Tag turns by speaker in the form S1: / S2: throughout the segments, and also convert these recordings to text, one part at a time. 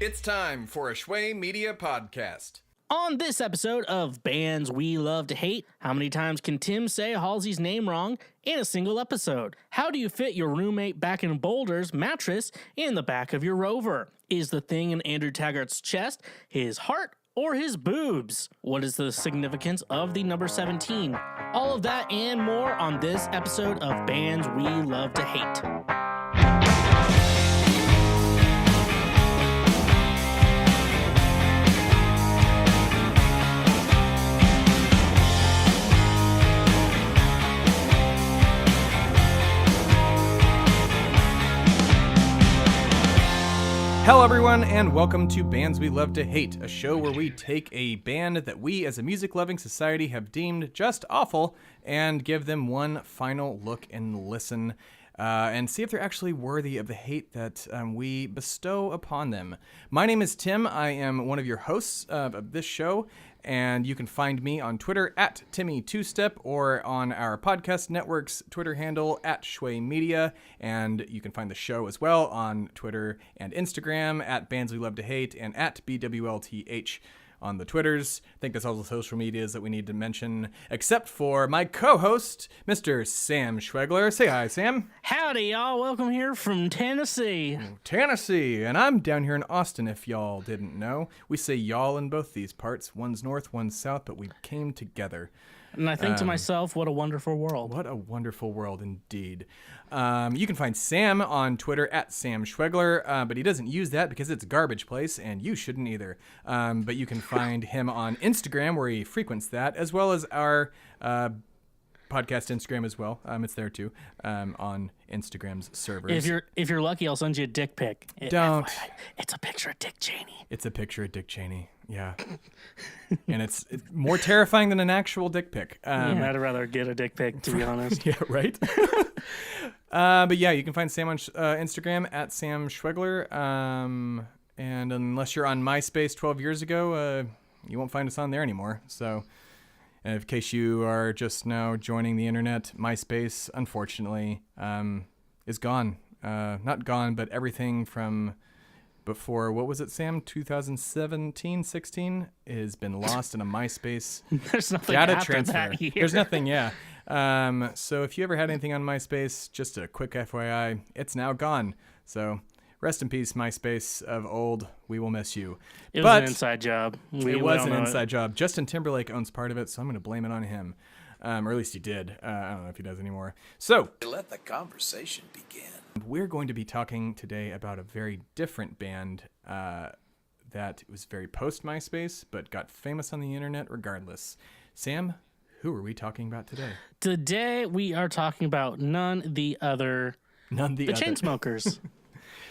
S1: It's time for a Shway Media podcast.
S2: On this episode of Bands We Love to Hate, how many times can Tim say Halsey's name wrong in a single episode? How do you fit your roommate back in Boulder's mattress in the back of your Rover? Is the thing in Andrew Taggart's chest his heart or his boobs? What is the significance of the number 17? All of that and more on this episode of Bands We Love to Hate.
S1: Hello everyone, and welcome to Bands We Love to Hate, a show where we take a band that we as a music-loving society have deemed just awful and give them one final look and listen and see if they're actually worthy of the hate that we bestow upon them. My name is Tim. I am one of your hosts of this show, and you can find me on Twitter at Timmy2Step or on our podcast network's Twitter handle at Shway Media. And you can find the show as well on Twitter and Instagram at Bands We Love to Hate and at BWLTH on the Twitters. I think that's all the social medias that we need to mention, except for my co-host, Mr. Sam Schwegler. Say hi, Sam.
S2: Howdy, y'all. Welcome here from Tennessee.
S1: Tennessee, and I'm down here in Austin, if y'all didn't know. We say y'all in both these parts. One's north, one's south, but we came together.
S2: And I think to myself, what a wonderful world.
S1: What a wonderful world indeed. You can find Sam on Twitter at Sam Schwegler, but he doesn't use that because it's a garbage place, and you shouldn't either. But you can find him on Instagram, where he frequents that, as well as our podcast Instagram as well. It's there too, on Instagram's servers.
S2: If you're lucky, I'll send you a dick pic.
S1: Don't.
S2: It's a picture of Dick Cheney.
S1: It's a picture of Dick Cheney. Yeah. And it's more terrifying than an actual dick pic.
S2: I'd rather get a dick pic, to be honest.
S1: Yeah, right? But yeah, you can find Sam on Instagram at Sam Schwegler. And unless you're on MySpace 12 years ago, you won't find us on there anymore. So in case you are just now joining the internet, MySpace, unfortunately, is gone. Not gone, but everything from before, what was it, Sam? 2017, 16 has been lost in a MySpace
S2: There's nothing
S1: data
S2: after
S1: transfer.
S2: that year.
S1: There's nothing, yeah. So if you ever had anything on MySpace, just a quick FYI, it's now gone. So rest in peace, MySpace of old. We will miss you.
S2: It was an inside job.
S1: It was an inside job. Justin Timberlake owns part of it, so I'm going to blame it on him. Or at least he did. I don't know if he does anymore. So
S3: let the conversation begin.
S1: We're going to be talking today about a very different band that was very post-MySpace, but got famous on the internet regardless. Sam, who are we talking about today?
S2: Today we are talking about the Chainsmokers.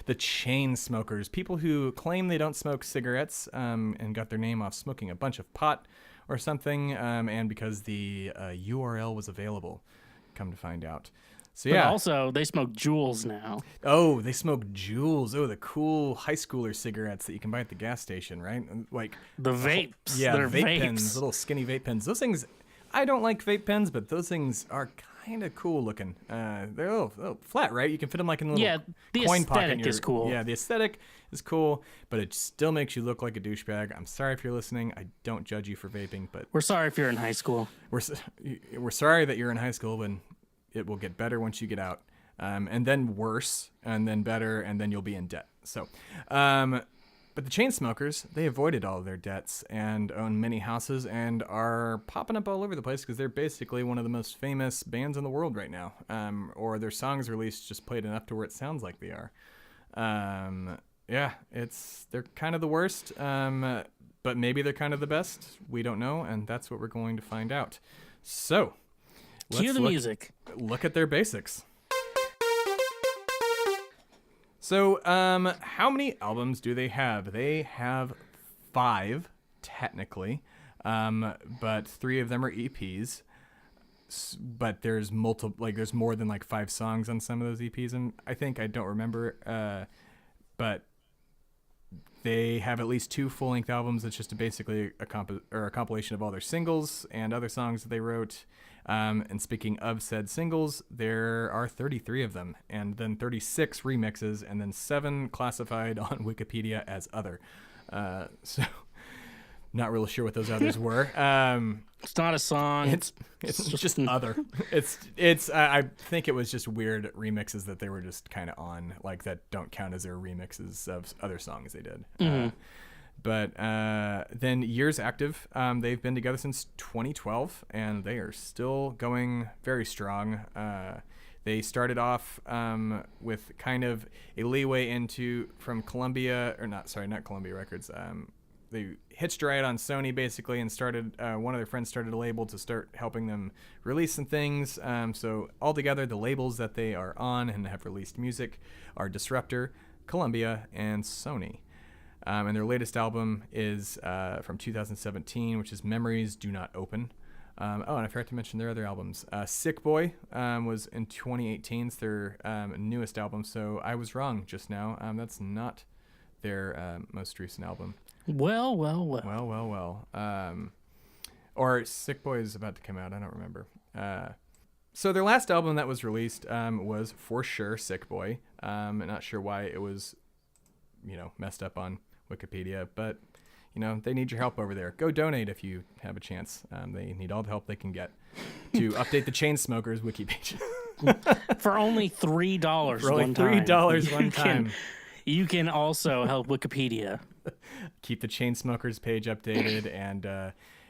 S1: The Chainsmokers, people who claim they don't smoke cigarettes and got their name off smoking a bunch of pot or something, and because the URL was available, come to find out. So yeah.
S2: But also, they smoke Juuls now.
S1: Oh, they smoke Juuls. Oh, the cool high schooler cigarettes that you can buy at the gas station, right? Like
S2: the vapes.
S1: Yeah,
S2: they're
S1: vape
S2: vapes.
S1: pens, little skinny vape pens. Those things, I don't like vape pens, but those things are kind of cool looking. They're a little flat, right? You can fit them like in a little coin pocket.
S2: The aesthetic is cool.
S1: Yeah, the aesthetic is cool, but it still makes you look like a douchebag. I'm sorry if you're listening. I don't judge you for vaping, but
S2: we're sorry if you're in high school.
S1: We're sorry that you're in high school, but it will get better once you get out, and then worse, and then better, and then you'll be in debt. So, but the Chainsmokers, they avoided all of their debts and own many houses and are popping up all over the place because they're basically one of the most famous bands in the world right now. Or their songs released just played enough to where it sounds like they are. Yeah, they're kind of the worst, but maybe they're kind of the best. We don't know, and that's what we're going to find out. So,
S2: cue the music.
S1: Look at their basics. So, how many albums do they have? They have 5, technically, but 3 of them are EPs. But there's there's more than 5 songs on some of those EPs, and I don't remember. But they have at least 2 full-length albums. It's just basically a compilation of all their singles and other songs that they wrote. And speaking of said singles, there are 33 of them, and then 36 remixes, and then 7 classified on Wikipedia as other. So not really sure what those others were.
S2: It's not a song.
S1: It's just other. It's I think it was just weird remixes that they were just kind of on, like that don't count as their remixes of other songs they did. But then years active, they've been together since 2012, and they are still going very strong. They started off with kind of a leeway from Columbia, not Columbia Records. They hitched a ride on Sony basically, and started. One of their friends started a label to start helping them release some things. So altogether, the labels that they are on and have released music are Disruptor, Columbia, and Sony. And their latest album is from 2017, which is Memories Do Not Open. And I forgot to mention their other albums. Sick Boy was in 2018. It's their newest album, so I was wrong just now. That's not their most recent album.
S2: Well.
S1: Or Sick Boy is about to come out. I don't remember. So their last album that was released was for sure Sick Boy. I'm not sure why it was, messed up on Wikipedia, but they need your help over there. Go donate if you have a chance. They need all the help they can get to update the Chainsmokers wiki page.
S2: For only $3
S1: For only $3 one time.
S2: You can also help Wikipedia.
S1: Keep the Chainsmokers page updated, and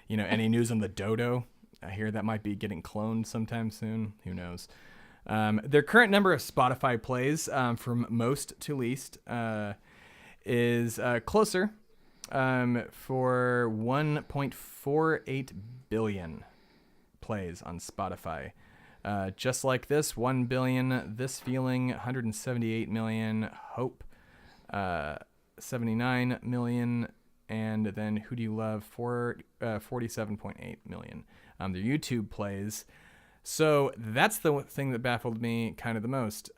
S1: any news on the Dodo. I hear that might be getting cloned sometime soon. Who knows? Their current number of Spotify plays, from most to least, is closer, for 1.48 billion plays on Spotify. Just Like This, 1 billion. This Feeling, 178 million. Hope, 79 million. And then Who Do You Love, 47.8 million. Their YouTube plays. So that's the thing that baffled me kind of the most.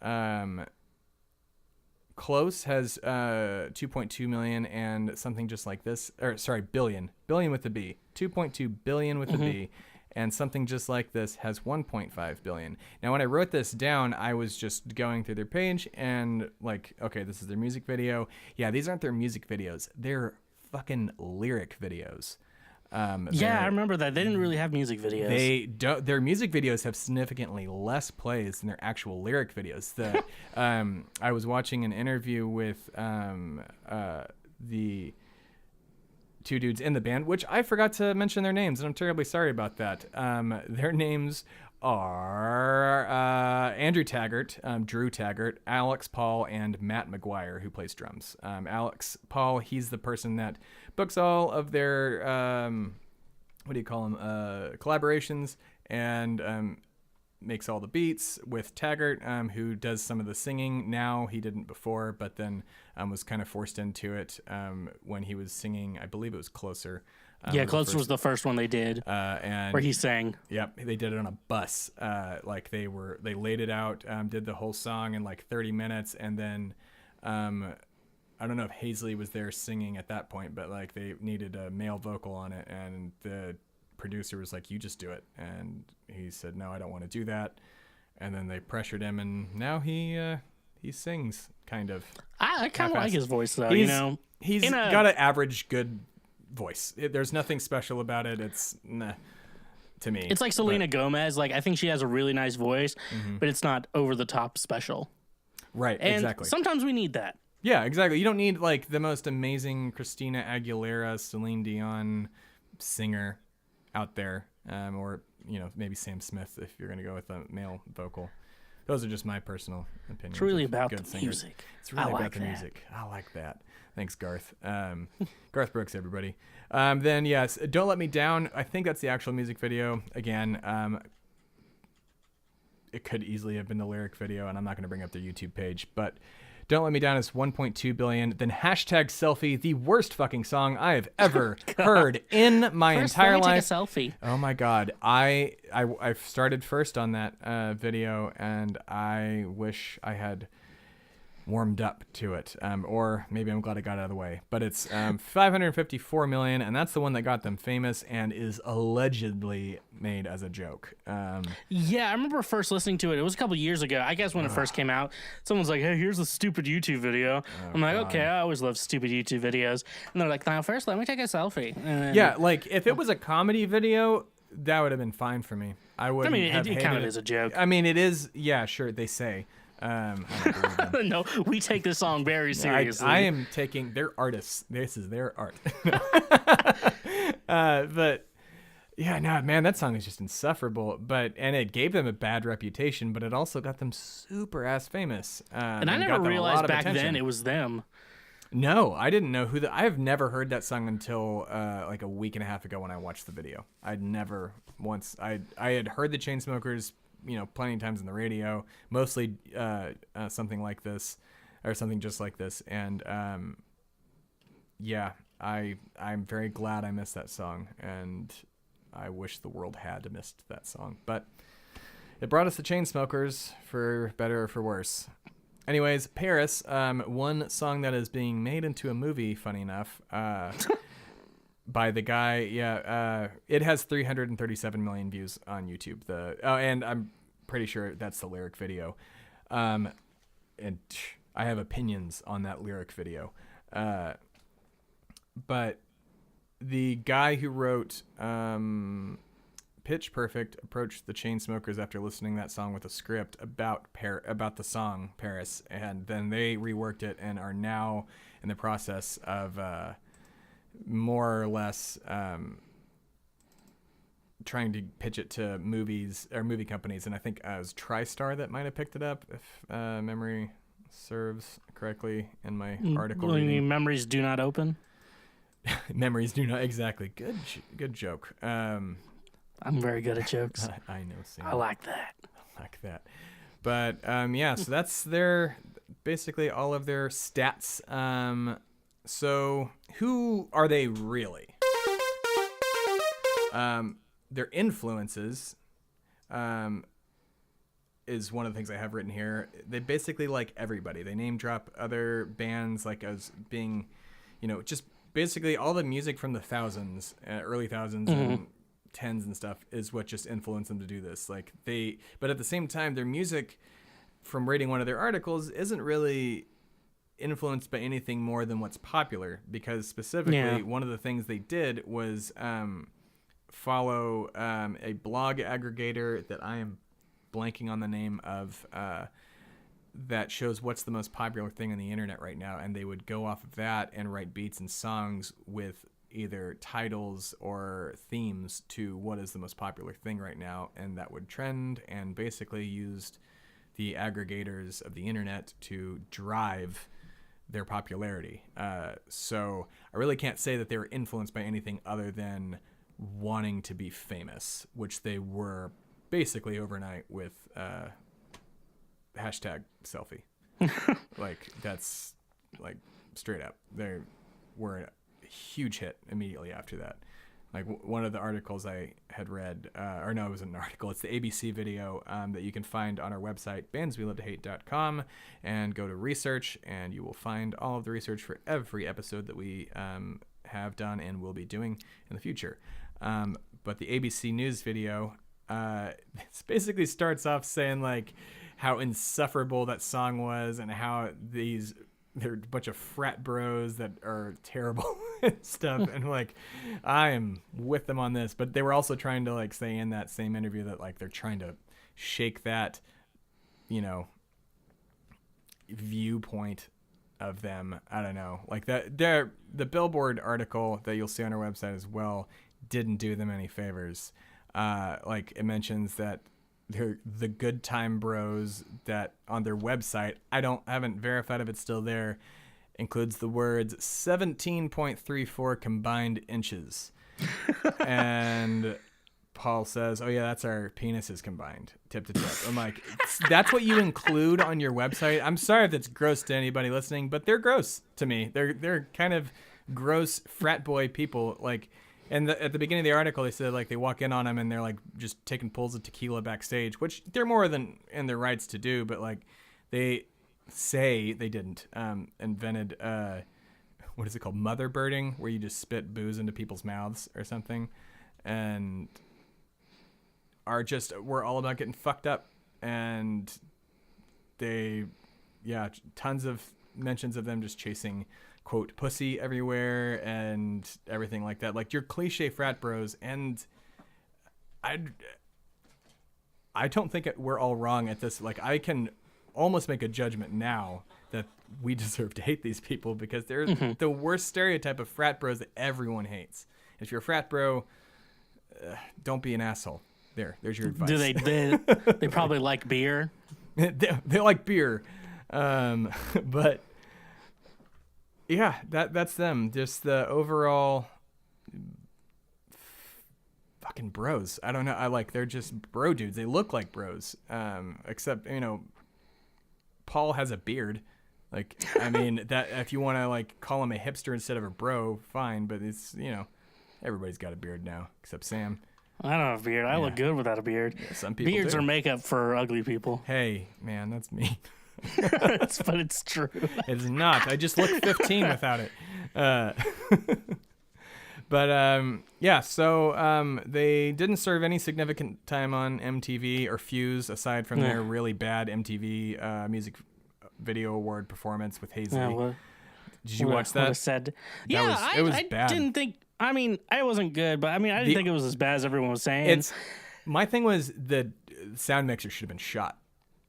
S1: Close has 2.2 million, and Something Just Like This, billion with the B, 2.2 billion with the B, and Something Just Like This has 1.5 billion. Now, when I wrote this down, I was just going through their page and like, okay, this is their music video. Yeah, these aren't their music videos; they're fucking lyric videos.
S2: I remember that. They didn't really have music videos.
S1: Their music videos have significantly less plays than their actual lyric videos. I was watching an interview with the two dudes in the band, which I forgot to mention their names, and I'm terribly sorry about that. Their names are Andrew Taggart, Drew Taggart, Alex Paul, and Matt McGuire, who plays drums. Alex Paul, he's the person that books all of their collaborations, and makes all the beats, with Taggart, who does some of the singing now. He didn't before, but then was kind of forced into it when he was singing, I believe it was Closer.
S2: Closer was the first one they did,
S1: and
S2: where he sang.
S1: Yep, they did it on a bus. They laid it out, did the whole song in like 30 minutes, and then I don't know if Hazley was there singing at that point, but like they needed a male vocal on it, and the producer was like, "You just do it," and he said, "No, I don't want to do that." And then they pressured him, and now he sings kind of.
S2: I kind of like his voice though.
S1: He's got an average good voice. There's nothing special about it. It's to me.
S2: It's like Selena Gomez. Like, I think she has a really nice voice, but it's not over the top special.
S1: Right.
S2: And
S1: exactly.
S2: Sometimes we need that.
S1: Yeah, exactly. You don't need like the most amazing Christina Aguilera, Celine Dion singer out there, or maybe Sam Smith if you're going to go with a male vocal. Those are just my personal opinions.
S2: It's really about the music.
S1: It's really about the music. I like that. Thanks, Garth. Garth Brooks, everybody. Then, yes, Don't Let Me Down. I think that's the actual music video. Again, it could easily have been the lyric video, and I'm not going to bring up their YouTube page, but Don't Let Me Down is 1.2 billion. Then #Selfie, the worst fucking song I have ever heard in my entire life.
S2: Take a selfie.
S1: Oh my God. I started first on that video, and I wish I had warmed up to it, or maybe I'm glad I got it out of the way. But it's 554 million, and that's the one that got them famous and is allegedly made as a joke.
S2: Yeah, I remember first listening to it. It was a couple years ago. I guess when it first came out, someone's like, "Hey, here's a stupid YouTube video." I'm like, "Okay, I always love stupid YouTube videos." And they're like, "Now, first, let me take a selfie." And then,
S1: Yeah, like if it was a comedy video, that would have been fine for me. I would.
S2: I mean, it kind of is a joke.
S1: I mean, it is. Yeah, sure. They say. I don't believe them.
S2: No, we take this song very seriously.
S1: I am taking. They're artists. This is their art. But yeah, no, man, that song is just insufferable. And it gave them a bad reputation, but it also got them super ass famous.
S2: And I never realized back then it was them.
S1: No, I didn't know who I have never heard that song until like a week and a half ago when I watched the video. I'd never once. I had heard the Chainsmokers, plenty of times on the radio, mostly something like this or something just like this. And yeah, I'm very glad I missed that song, and I wish the world had missed that song. But it brought us the Chainsmokers, for better or for worse. Anyways, Paris, one song that is being made into a movie, funny enough, by the guy. It has 337 million views on YouTube. And I'm pretty sure that's the lyric video. And I have opinions on that lyric video. But the guy who wrote Pitch Perfect approached the Chainsmokers after listening to that song with a script about the song Paris, and then they reworked it and are now in the process of more or less trying to pitch it to movies or movie companies. And I think it was TriStar that might have picked it up, if memory serves correctly in my article.
S2: Memories do not open.
S1: Memories do not, exactly. Good joke.
S2: I'm very good at jokes.
S1: I know, Sam.
S2: I like that.
S1: But yeah, so that's basically all of their stats. So who are they really? Their influences is one of the things I have written here. They basically like everybody. They name drop other bands like as being, just basically all the music from the thousands, early thousands, and tens and stuff is what just influenced them to do this. But at the same time, their music, from reading one of their articles, isn't really influenced by anything more than what's popular, because specifically one of the things they did was follow a blog aggregator that I am blanking on the name of, that shows what's the most popular thing on the internet right now, and they would go off of that and write beats and songs with either titles or themes to what is the most popular thing right now, and that would trend, and basically used the aggregators of the internet to drive their popularity. So I really can't say that they were influenced by anything other than wanting to be famous, which they were basically overnight with hashtag selfie. That's straight up. They were a huge hit immediately after that. One of the articles I had read, it wasn't an article, it's the ABC video that you can find on our website, bandswelovetohate.com, and go to research, and you will find all of the research for every episode that we have done and will be doing in the future. But the ABC News video, it basically starts off saying how insufferable that song was, and how they're a bunch of frat bros that are terrible and stuff. And I am with them on this, but they were also trying to say in that same interview that they're trying to shake that, viewpoint of them. I don't know, the Billboard article that you'll see on our website as well didn't do them any favors. It mentions that they're the Good Time Bros, that on their website, haven't verified if it's still there, includes the words 17.34 combined inches. And Paul says, "Oh yeah, that's our penises combined, tip to tip." I'm like, that's what you include on your website? I'm sorry if that's gross to anybody listening, but they're gross to me. They're kind of gross frat boy people. And at the beginning of the article, they said they walk in on them and they're just taking pulls of tequila backstage, which they're more than in their rights to do. But they say they didn't, invented, what is it called? Mother birding, where you just spit booze into people's mouths or something. And we're all about getting fucked up. And tons of mentions of them just chasing, quote, pussy everywhere and everything like that. Like your cliche frat bros. And I don't think we're all wrong at this. Like I can almost make a judgment now that we deserve to hate these people because they're the worst stereotype of frat bros that everyone hates. If you're a frat bro, don't be an asshole. There's your advice.
S2: Do they probably like beer?
S1: They like beer. But yeah, that's them. Just the overall fucking bros. I don't know. They're just bro dudes. They look like bros. Except, Paul has a beard. Like, I mean, that if you want to like call him a hipster instead of a bro, fine. But it's, everybody's got a beard now except Sam.
S2: I don't have a beard. I look good without a beard.
S1: Yeah, some people
S2: Beards
S1: do.
S2: are makeup for ugly people.
S1: Hey, man, that's me.
S2: But it's true.
S1: It's not. I just look 15 without it. But so they didn't serve any significant time on MTV or Fuse aside from their really bad MTV Music Video Award performance with Hazley.
S2: Yeah, well,
S1: did you watch that?
S2: It
S1: was bad.
S2: Didn't think. I mean, it wasn't good, but I mean, I didn't think it was as bad as everyone was saying.
S1: My thing was the sound mixer should have been shot.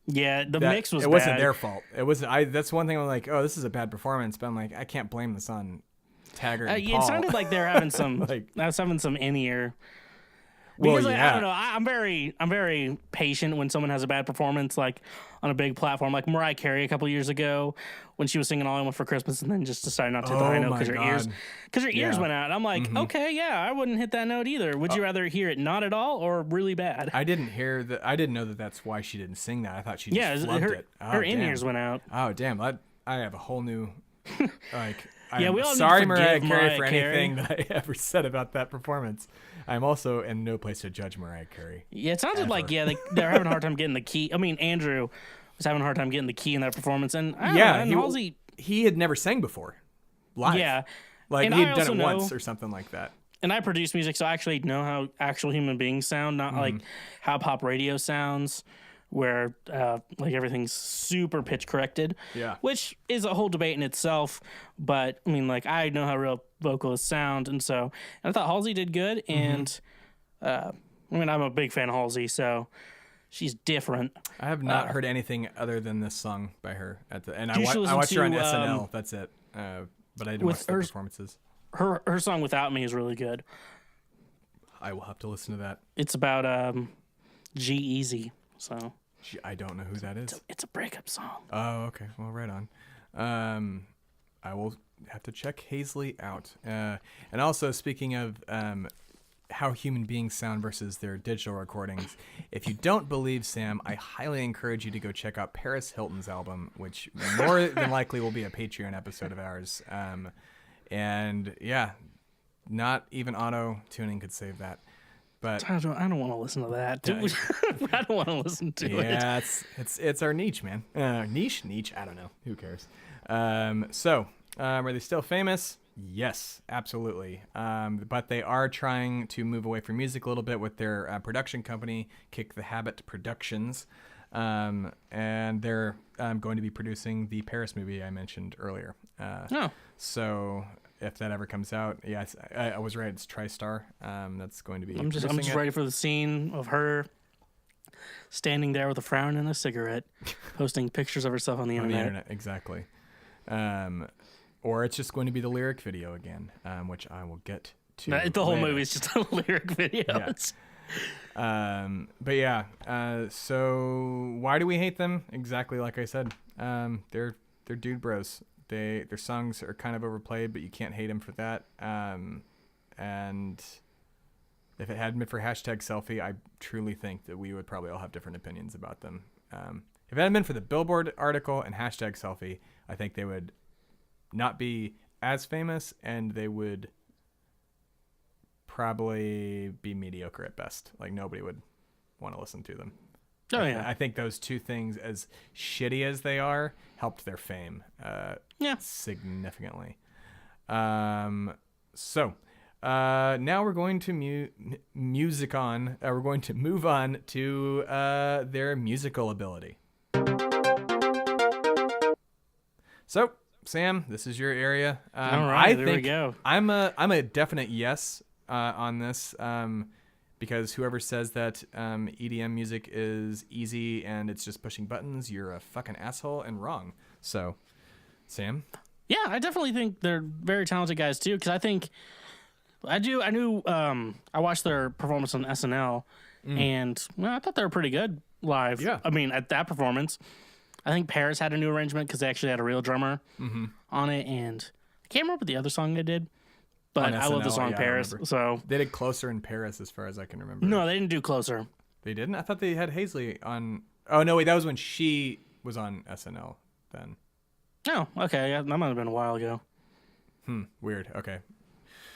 S2: Yeah, the mix was bad.
S1: It wasn't their fault. It was that's one thing I'm like, oh, this is a bad performance, but I'm like, I can't blame this on Taggart and Paul.
S2: It sounded like they're having some in-ear. Because I don't know, I'm very patient when someone has a bad performance, like on a big platform, like Mariah Carey a couple years ago when she was singing "All I Want for Christmas" and then just decided not to hit the high note because her ears went out. And I'm like, okay, yeah, I wouldn't hit that note either. Would you rather hear it not at all or really bad?
S1: I didn't hear that. I didn't know that that's why she didn't sing that. I thought she just flubbed it.
S2: Her in-ears went out.
S1: Oh damn! I have a whole new like.
S2: Yeah, we all
S1: sorry,
S2: need to
S1: Mariah
S2: forgive
S1: Carey, for
S2: Mariah
S1: anything that I ever said about that performance. I'm also in no place to judge Mariah Carey.
S2: Yeah, it sounded like they're having a hard time getting the key. I mean, Andrew was having a hard time getting the key in that performance, and
S1: he had never sang before live.
S2: Yeah,
S1: like he had done it once or something like that.
S2: And I produce music, so I actually know how actual human beings sound, not like how pop radio sounds, where like everything's super pitch corrected. Yeah, which is a whole debate in itself. But I mean, like I know how real vocalists sound, and I thought Halsey did good. And I mean, I'm a big fan of Halsey, so she's different.
S1: I have not heard anything other than this song by her and I watched her on SNL. That's it. But I didn't watch the performances.
S2: Her song "Without Me" is really good.
S1: I will have to listen to that.
S2: It's about G-Eazy. So
S1: I don't know who that is.
S2: It's a breakup song.
S1: Oh, okay. Well, right on. I will have to check Hazley out. And also, speaking of how human beings sound versus their digital recordings, if you don't believe Sam, I highly encourage you to go check out Paris Hilton's album, which more than likely will be a Patreon episode of ours. And yeah, not even auto tuning could save that. But
S2: I don't want to listen to that, dude. I don't want to listen to it.
S1: Yeah, it's our niche, man. Niche. I don't know. Who cares? Are they still famous? Yes, absolutely. But they are trying to move away from music a little bit with their production company, Kick the Habit Productions, and they're going to be producing the Paris movie I mentioned earlier. So if that ever comes out, yes, I was right. It's TriStar. That's going to be.
S2: I'm just ready for the scene of her standing there with a frown and a cigarette, posting pictures of herself on the internet.
S1: Exactly. Or it's just going to be the lyric video again, which I will get to.
S2: The whole movie is just a lyric video.
S1: Yeah. But yeah. So why do we hate them? Exactly like I said. They're dude bros. Their songs are kind of overplayed, but you can't hate them for that. And if it hadn't been for #selfie, I truly think that we would probably all have different opinions about them. If it hadn't been for the Billboard article and #selfie, I think they would not be as famous, and they would probably be mediocre at best. Like nobody would want to listen to them.
S2: Oh, yeah.
S1: I think those two things, as shitty as they are, helped their fame significantly. So now we're going to we're going to move on to their musical ability. So, Sam, this is your area.
S2: All right, there we
S1: think
S2: go.
S1: I'm a definite yes on this. Because whoever says that EDM music is easy and it's just pushing buttons, you're a fucking asshole and wrong. So, Sam?
S2: Yeah, I definitely think they're very talented guys too. Because I watched their performance on SNL, and I thought they were pretty good live.
S1: Yeah.
S2: I mean, at that performance, I think Paris had a new arrangement because they actually had a real drummer on it, and I can't remember the other song they did. But I love the song Paris. So
S1: they did Closer in Paris, as far as I can remember.
S2: No, they didn't do Closer.
S1: They didn't? I thought they had Hazley on. Oh no, wait, that was when she was on SNL. Then.
S2: Oh, okay. Yeah, that might have been a while ago.
S1: Weird. Okay.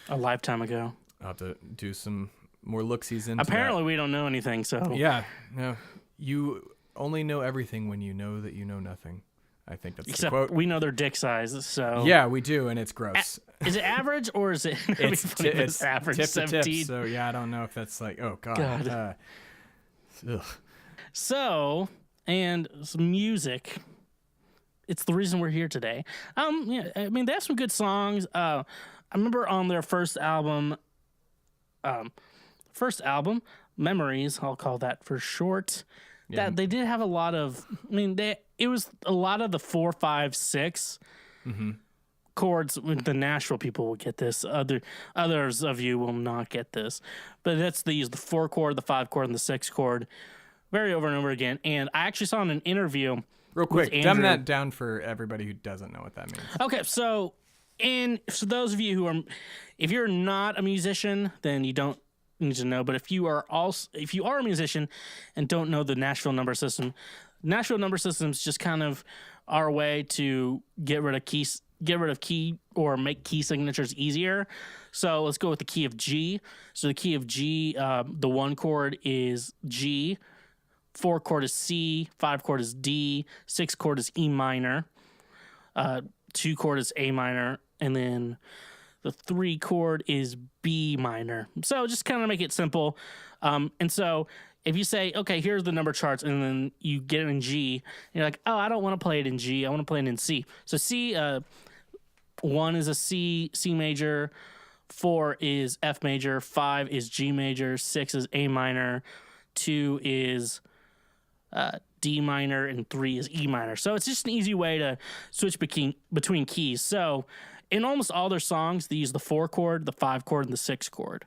S2: A lifetime ago.
S1: I'll have to do some more look-sees into
S2: Apparently, we don't know anything. So
S1: yeah, no, you only know everything when you know that you know nothing. I think that's
S2: except
S1: the quote.
S2: We know their dick size. So
S1: yeah, we do, and it's gross.
S2: Is it average or is it?
S1: It's
S2: average.
S1: tip
S2: 17.
S1: to tip. So yeah, I don't know if that's like. Oh God. Ugh.
S2: So, and some music. It's the reason we're here today. Yeah, I mean they have some good songs. I remember on their first album, Memories. I'll call that for short.
S1: Yeah.
S2: That they did have a lot of. I mean, it was a lot of the 4, 5, 6 chords. The Nashville people will get this. Others of you will not get this. But they use the 4 chord, the 5 chord, and the 6 chord, very over and over again. And I actually saw in an interview.
S1: Real quick, dumb that down for everybody who doesn't know what that means.
S2: Okay, so those of you who are, if you're not a musician, then you don't need to know. But if you are a musician and don't know the Nashville number system is just kind of our way to get rid of key or make key signatures easier. So let's go with the key of G. So the key of G, the 1 chord is G, 4 chord is C, 5 chord is D, 6 chord is E minor, 2 chord is A minor, and then the 3 chord is B minor. So just kind of make it simple. And so if you say, okay, here's the number charts, and then you get it in G, and you're like, oh, I don't want to play it in G. I want to play it in C. So C, 1 is a C major, 4 is F major, 5 is G major, 6 is A minor, 2 is D minor, and 3 is E minor. So it's just an easy way to switch between keys. So in almost all their songs, they use the 4 chord, the 5 chord, and the 6 chord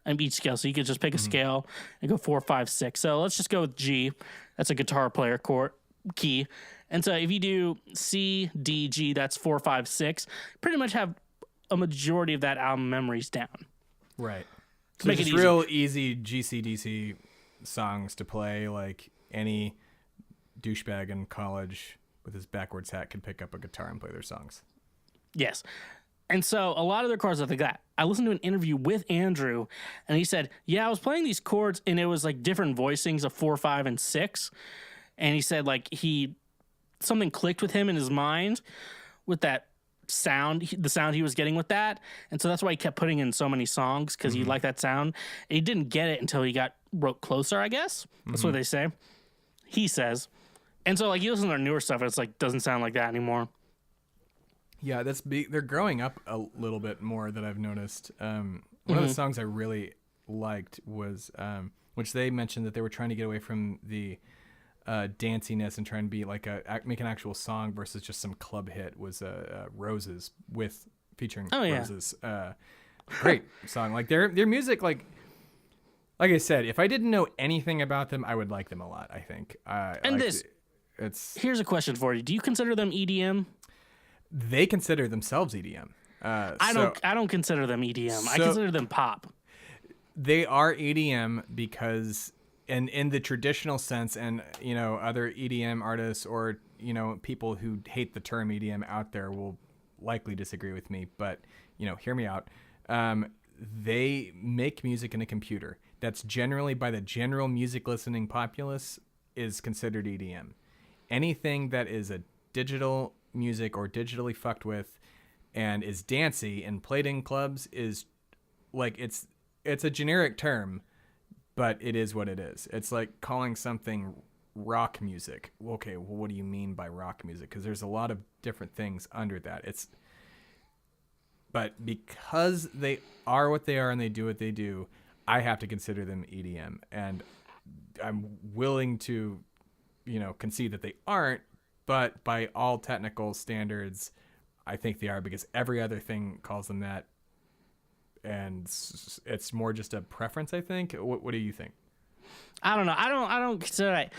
S2: on each scale. So you could just pick a scale and go 4, 5, 6. So let's just go with G. That's a guitar player chord key. And so if you do C, D, G, that's 4, 5, 6. Pretty much have a majority of that album Memories down.
S1: Right.
S2: To
S1: So
S2: make it
S1: just
S2: easy.
S1: real easy GCDC songs to play, like any douchebag in college with his backwards hat could pick up a guitar and play their songs.
S2: Yes. And so a lot of their chords are like that. I listened to an interview with Andrew, and he said, yeah, I was playing these chords, and it was like different voicings of 4, 5, and 6. And he said like something clicked with him in his mind with that sound, the sound he was getting with that. And so that's why he kept putting in so many songs, because he liked that sound. And he didn't get it until he wrote Closer, I guess. That's what they say. He says. And so like you listen to their newer stuff, it's like doesn't sound like that anymore.
S1: Yeah, they're growing up a little bit more that I've noticed. One of the songs I really liked was, which they mentioned that they were trying to get away from the danciness and trying to be like make an actual song versus just some club hit, was Roses featuring Roses. Great song. Like their music, like I said, if I didn't know anything about them, I would like them a lot, I think.
S2: Here's a question for you. Do you consider them EDM?
S1: They consider themselves EDM.
S2: I don't consider them EDM. I consider them pop.
S1: They are EDM because, and in the traditional sense, and other EDM artists or people who hate the term EDM out there will likely disagree with me, but hear me out. They make music in a computer. That's generally, by the general music listening populace, is considered EDM. Anything that is a digital music or digitally fucked with and is dancey and played in clubs is like it's a generic term, but it is what it is. It's like calling something rock music. Okay, well, what do you mean by rock music? Because there's a lot of different things under that. But because they are what they are and they do what they do, I have to consider them EDM, and I'm willing to, concede that they aren't. But by all technical standards, I think they are, because every other thing calls them that, and it's more just a preference. I think. What do you think?
S2: I don't know. I don't consider that.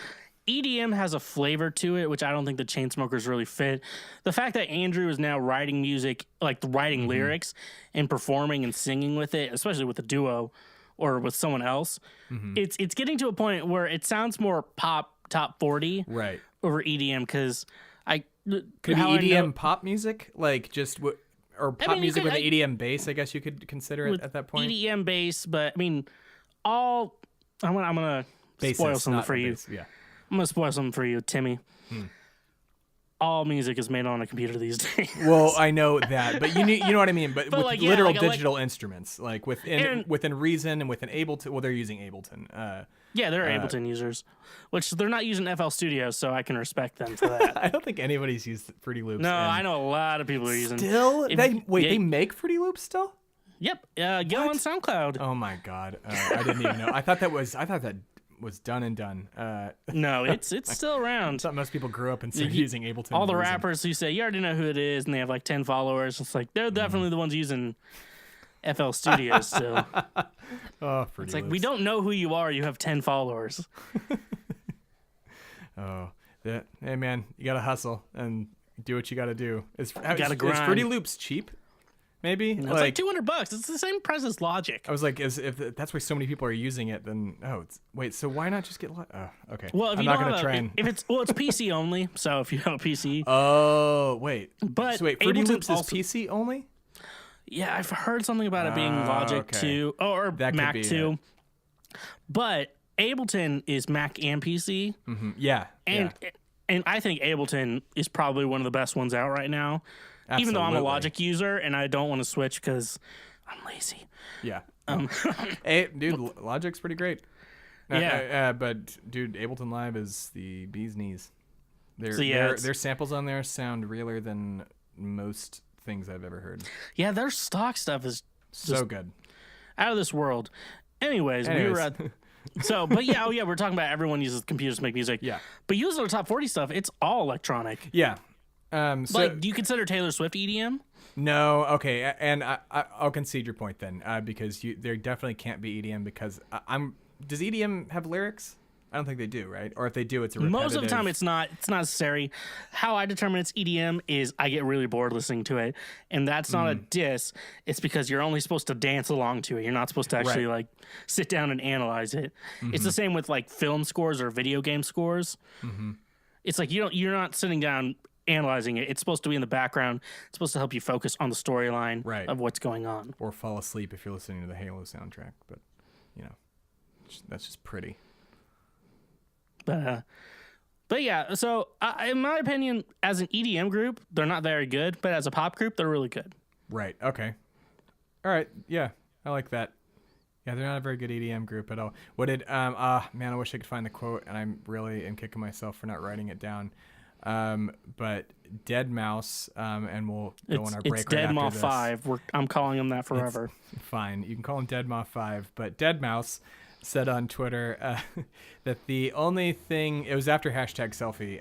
S2: EDM has a flavor to it, which I don't think the Chainsmokers really fit. The fact that Andrew is now writing music, like writing lyrics and performing and singing with it, especially with a duo or with someone else, it's getting to a point where it sounds more pop top 40
S1: right
S2: over EDM, because
S1: could be EDM pop music, like just or pop music with an EDM bass. I guess you could consider it at that point.
S2: EDM bass, but I mean, I'm gonna spoil something for you.
S1: Yeah.
S2: I'm going to spoil something for you, Timmy. All music is made on a computer these days.
S1: Well, I know that, but you know what I mean. But with
S2: like,
S1: literal digital instruments, like within Reason and within Ableton. Well, they're using Ableton.
S2: Yeah, they're Ableton users, which they're not using FL Studio, so I can respect them for that.
S1: I don't think anybody's used Fruity Loops.
S2: No, I know a lot of people are using.
S1: Still, they make Fruity Loops still.
S2: Yep, get on SoundCloud.
S1: Oh my God, I didn't even know. I thought that was done and done.
S2: No, it's still around.
S1: I thought most people grew up and started using Ableton.
S2: All the rappers who say you already know who it is, and they have like 10 followers. It's like they're definitely the ones using FL Studios still.
S1: Oh,
S2: it's like we don't know who you are. You have 10 followers.
S1: Hey man, you gotta hustle and do what you gotta do. Is Fruity Loops cheap? Maybe
S2: no, it's like $200. It's the same price as Logic.
S1: I was like, if that's why so many people are using it, then so why not just get? Okay.
S2: Well, if
S1: I'm
S2: you
S1: not gonna try and.
S2: If it's it's PC only. So if you have a PC.
S1: Oh wait.
S2: But
S1: so wait, Fruity Loops is PC only.
S2: Yeah, I've heard something about it being Logic 2 or
S1: that
S2: Mac 2. But Ableton is Mac and PC.
S1: Mm-hmm. Yeah.
S2: And I think Ableton is probably one of the best ones out right now.
S1: Absolutely.
S2: Even though I'm a Logic user and I don't want to switch because I'm lazy.
S1: Yeah. Hey, dude, Logic's pretty great.
S2: Yeah.
S1: But dude, Ableton Live is the bee's knees.
S2: Their
S1: samples on there sound realer than most things I've ever heard.
S2: Yeah, their stock stuff is
S1: so good.
S2: Out of this world. Anyways. We were at we're talking about everyone uses computers to make music.
S1: Yeah.
S2: But using our top 40 stuff, it's all electronic.
S1: Yeah.
S2: Do you consider Taylor Swift EDM?
S1: No, okay, and I'll concede your point then, because there definitely can't be EDM because does EDM have lyrics? I don't think they do, right? Or if they do, it's a repetitive.
S2: Most of the time, it's not necessary. How I determine it's EDM is I get really bored listening to it, and that's not a diss. It's because you're only supposed to dance along to it. You're not supposed to actually like sit down and analyze it. Mm-hmm. It's the same with like film scores or video game scores. Mm-hmm. It's like you're not sitting down analyzing it. It's supposed to be in the background. It's supposed to help you focus on the storyline of what's going on.
S1: Or fall asleep if you're listening to the Halo soundtrack. But, that's just pretty.
S2: But yeah, so in my opinion, as an EDM group, they're not very good. But as a pop group, they're really good.
S1: Right. Okay. All right. Yeah, I like that. Yeah, they're not a very good EDM group at all. What did man, I wish I could find the quote, and I'm really kicking myself for not writing it down. But Dead Mouse, and we'll go on our break.
S2: It's
S1: right
S2: Dead
S1: after
S2: Mouse
S1: this.
S2: 5. I'm calling him that forever.
S1: It's fine. You can call him Dead Mouse 5. But Dead Mouse said on Twitter that the only thing, it was after #selfie,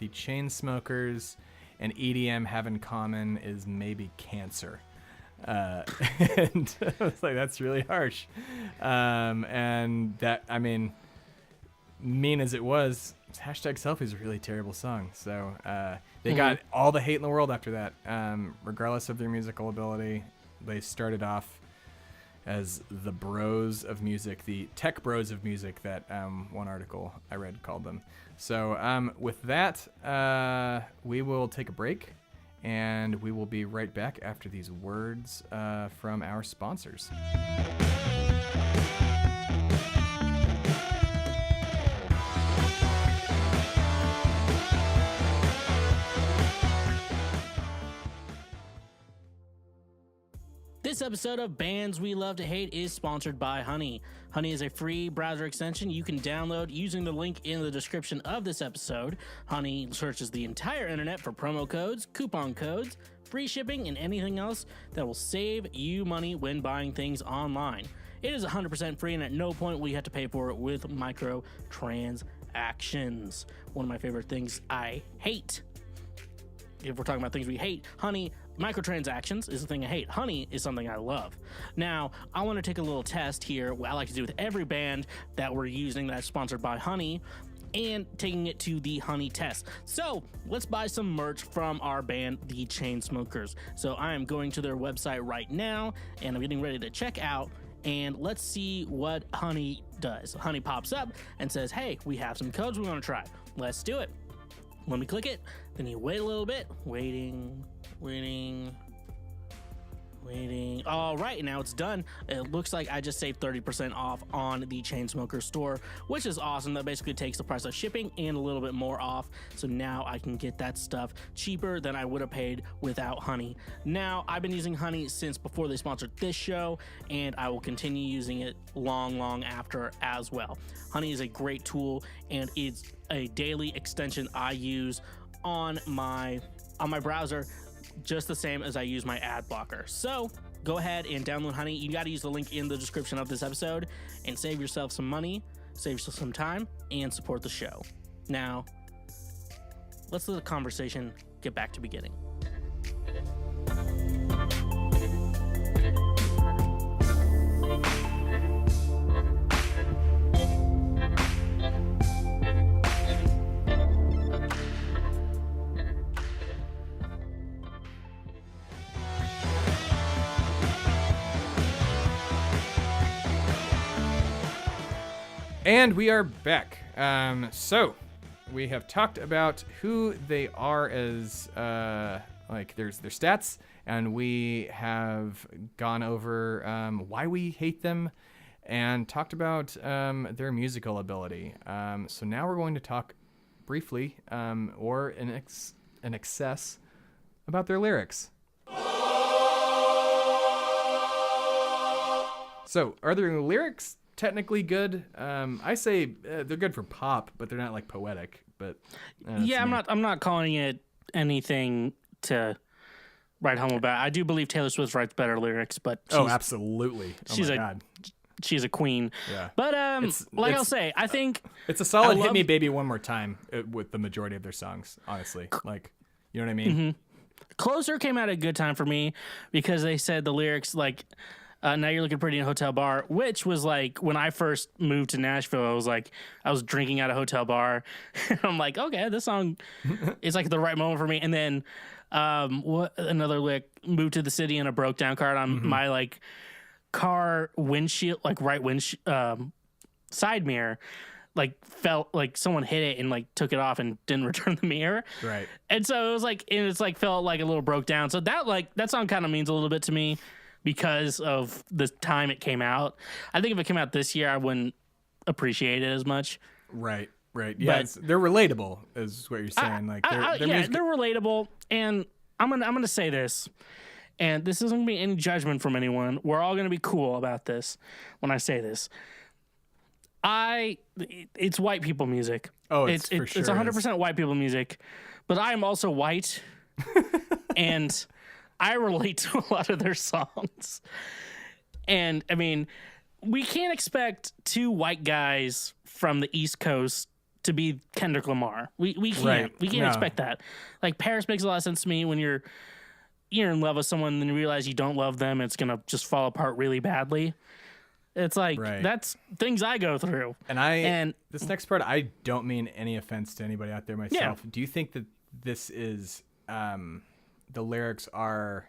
S1: the Chainsmokers and EDM have in common is maybe cancer. And I was like, that's really harsh. And that, I mean as it was, #selfie is a really terrible song. So they got all the hate in the world after that. Regardless of their musical ability, they started off as the bros of music, the tech bros of music that one article I read called them. So with that, we will take a break, and we will be right back after these words from our sponsors.
S2: This episode of Bands We Love to Hate is sponsored by Honey. Honey is a free browser extension you can download using the link in the description of this episode. Honey searches the entire internet for promo codes, coupon codes, free shipping, and anything else that will save you money when buying things online. It is 100% free, and at no point will you have to pay for it with microtransactions. One of my favorite things I hate. If we're talking about things we hate, Honey, microtransactions is a thing I hate. Honey is something I love. Now, I want to take a little test here, what I like to do with every band that we're using that's sponsored by Honey, and taking it to the Honey test. So, let's buy some merch from our band, The Chainsmokers. So, I am going to their website right now, and I'm getting ready to check out, and let's see what Honey does. Honey pops up and says, hey, we have some codes we want to try. Let's do it. Let me click it, then you wait a little bit. Waiting. All right, now it's done. It looks like I just saved 30% off on the Chainsmokers store, which is awesome. That basically takes the price of shipping and a little bit more off. So now I can get that stuff cheaper than I would have paid without Honey. Now, I've been using Honey since before they sponsored this show, and I will continue using it long after as well. Honey is a great tool, and it's a daily extension I use on my browser, just the same as I use my ad blocker. So go ahead and download Honey. You got to use the link in the description of this episode and save yourself some money, save yourself some time, and support the show. Now, let's let the conversation get back to beginning.
S1: And we are back. So we have talked about who they are as like their stats, and we have gone over why we hate them and talked about their musical ability. So now we're going to talk briefly or in excess about their lyrics. So are their lyrics technically good? I say they're good for pop, but they're not like poetic. But
S2: yeah, I'm not calling it anything to write home about. I do believe Taylor Swift writes better lyrics, but
S1: absolutely.
S2: She's a queen.
S1: Yeah.
S2: But I'll say, I think
S1: it's a solid "Hit Me, Baby, One More Time" with the majority of their songs. Honestly, like, you know what I mean?
S2: Mm-hmm. Closer came out at a good time for me because they said the lyrics like. Now You're Looking Pretty in a Hotel Bar, which was like when I first moved to Nashville, I was drinking at a hotel bar. I'm like, okay, this song is like the right moment for me. And then what another lick, moved to the city in a broke down car on my like car windshield, like right side mirror, like felt like someone hit it and like took it off and didn't return the mirror.
S1: Right.
S2: And so it's like felt like a little broke down. So that song kind of means a little bit to me. Because of the time it came out. I think if it came out this year, I wouldn't appreciate it as much.
S1: Right. Yeah, they're relatable, is what you're saying.
S2: They're relatable, and I'm gonna say this, and this isn't gonna be any judgment from anyone. We're all gonna be cool about this when I say this. It's white people music.
S1: Oh,
S2: it's
S1: for sure.
S2: It's 100% white people music, but I am also white, and I relate to a lot of their songs. And I mean, we can't expect two white guys from the East Coast to be Kendrick Lamar. We can't.
S1: Right.
S2: We can't expect that. Like, Paris makes a lot of sense to me when you're in love with someone and you realize you don't love them, it's going to just fall apart really badly. It's like, that's things I go through.
S1: And this next part, I don't mean any offense to anybody out there myself. Yeah. Do you think that this is the lyrics are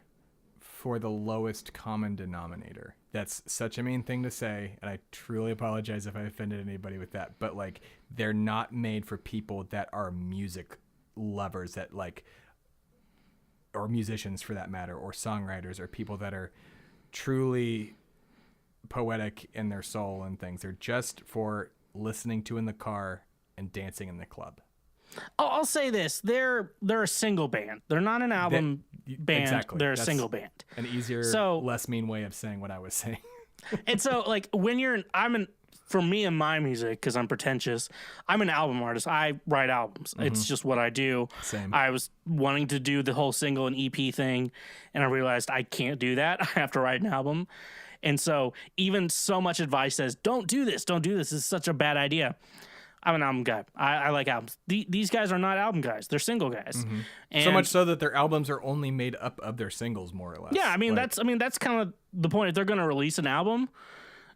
S1: for the lowest common denominator? That's such a mean thing to say, and I truly apologize if I offended anybody with that, but like, they're not made for people that are music lovers, that like, or musicians for that matter, or songwriters, or people that are truly poetic in their soul and things. They're just for listening to in the car and dancing in the club.
S2: I'll say this: they're a single band. They're not an album band.
S1: Exactly.
S2: They're a
S1: That's
S2: single band.
S1: An easier, less mean way of saying what I was saying.
S2: And so, like, for me and my music, because I'm pretentious, I'm an album artist. I write albums. It's just what I do.
S1: Same.
S2: I was wanting to do the whole single and EP thing, and I realized I can't do that. I have to write an album. And so even so much advice says, don't do this. Don't do this. It's such a bad idea. I'm an album guy. I like albums. These guys are not album guys. They're single guys. And
S1: so much so that their albums are only made up of their singles, more or less.
S2: yeah, I mean, that's kind of the point. If they're going to release an album,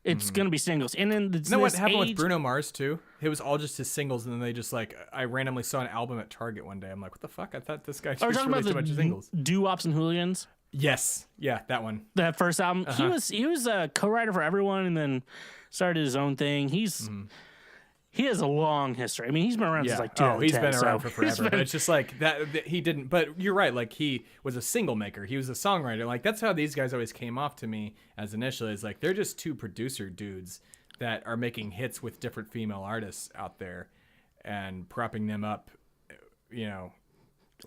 S2: it's going to be singles. And then
S1: you know what happened with Bruno Mars too? It was all just his singles, and then they just I randomly saw an album at Target one day. I'm like, what the fuck? I thought this guy just released a bunch of singles.
S2: Doo-Wops and Hooligans.
S1: Yes, yeah, that one.
S2: That first album. He was a co-writer for everyone, and then started his own thing. He has a long history. I mean, he's been around since like 2010.
S1: He's been around for forever. But it's just like that he didn't. But you're right. Like, he was a single maker. He was a songwriter. Like, that's how these guys always came off to me as initially. Is like they're just two producer dudes that are making hits with different female artists out there and propping them up. You know,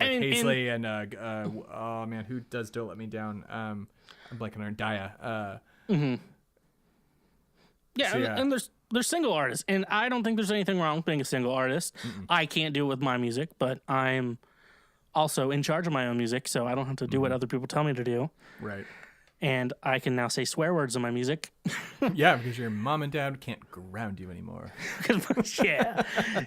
S1: like Hazley and oh man, who does Don't Let Me Down? I'm blanking on Daya.
S2: Yeah,
S1: so,
S2: and there's single artists, and I don't think there's anything wrong with being a single artist. I can't do it with my music, but I'm also in charge of my own music, so I don't have to do what other people tell me to do.
S1: Right.
S2: And I can now say swear words in my music.
S1: Yeah, because your mom and dad can't ground you anymore.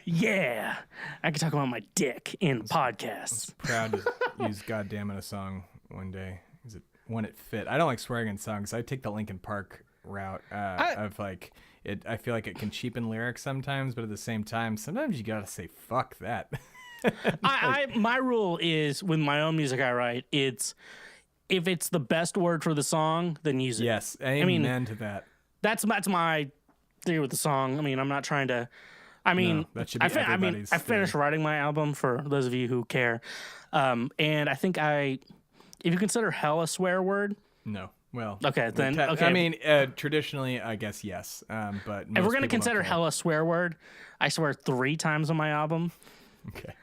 S2: yeah. I can talk about my dick in podcasts.
S1: I was proud to use "goddamn" in a song one day. Is it when it fit? I don't like swearing in songs. I take the Linkin Park route of like it. I feel like it can cheapen lyrics sometimes, but at the same time, sometimes you gotta say "fuck that."
S2: My rule is with my own music I write, if it's the best word for the song, then use it.
S1: Yes, amen to that.
S2: That's my theory with the song. I mean, I'm not trying to. I mean,
S1: that should be everybody's
S2: I finished writing my album for those of you who care, and I think if you consider hell a swear word.
S1: No. Well,
S2: okay, then okay.
S1: I mean, traditionally, I guess yes, but
S2: if we're gonna consider hell a swear word, I swear 3 times on my album.
S1: Okay.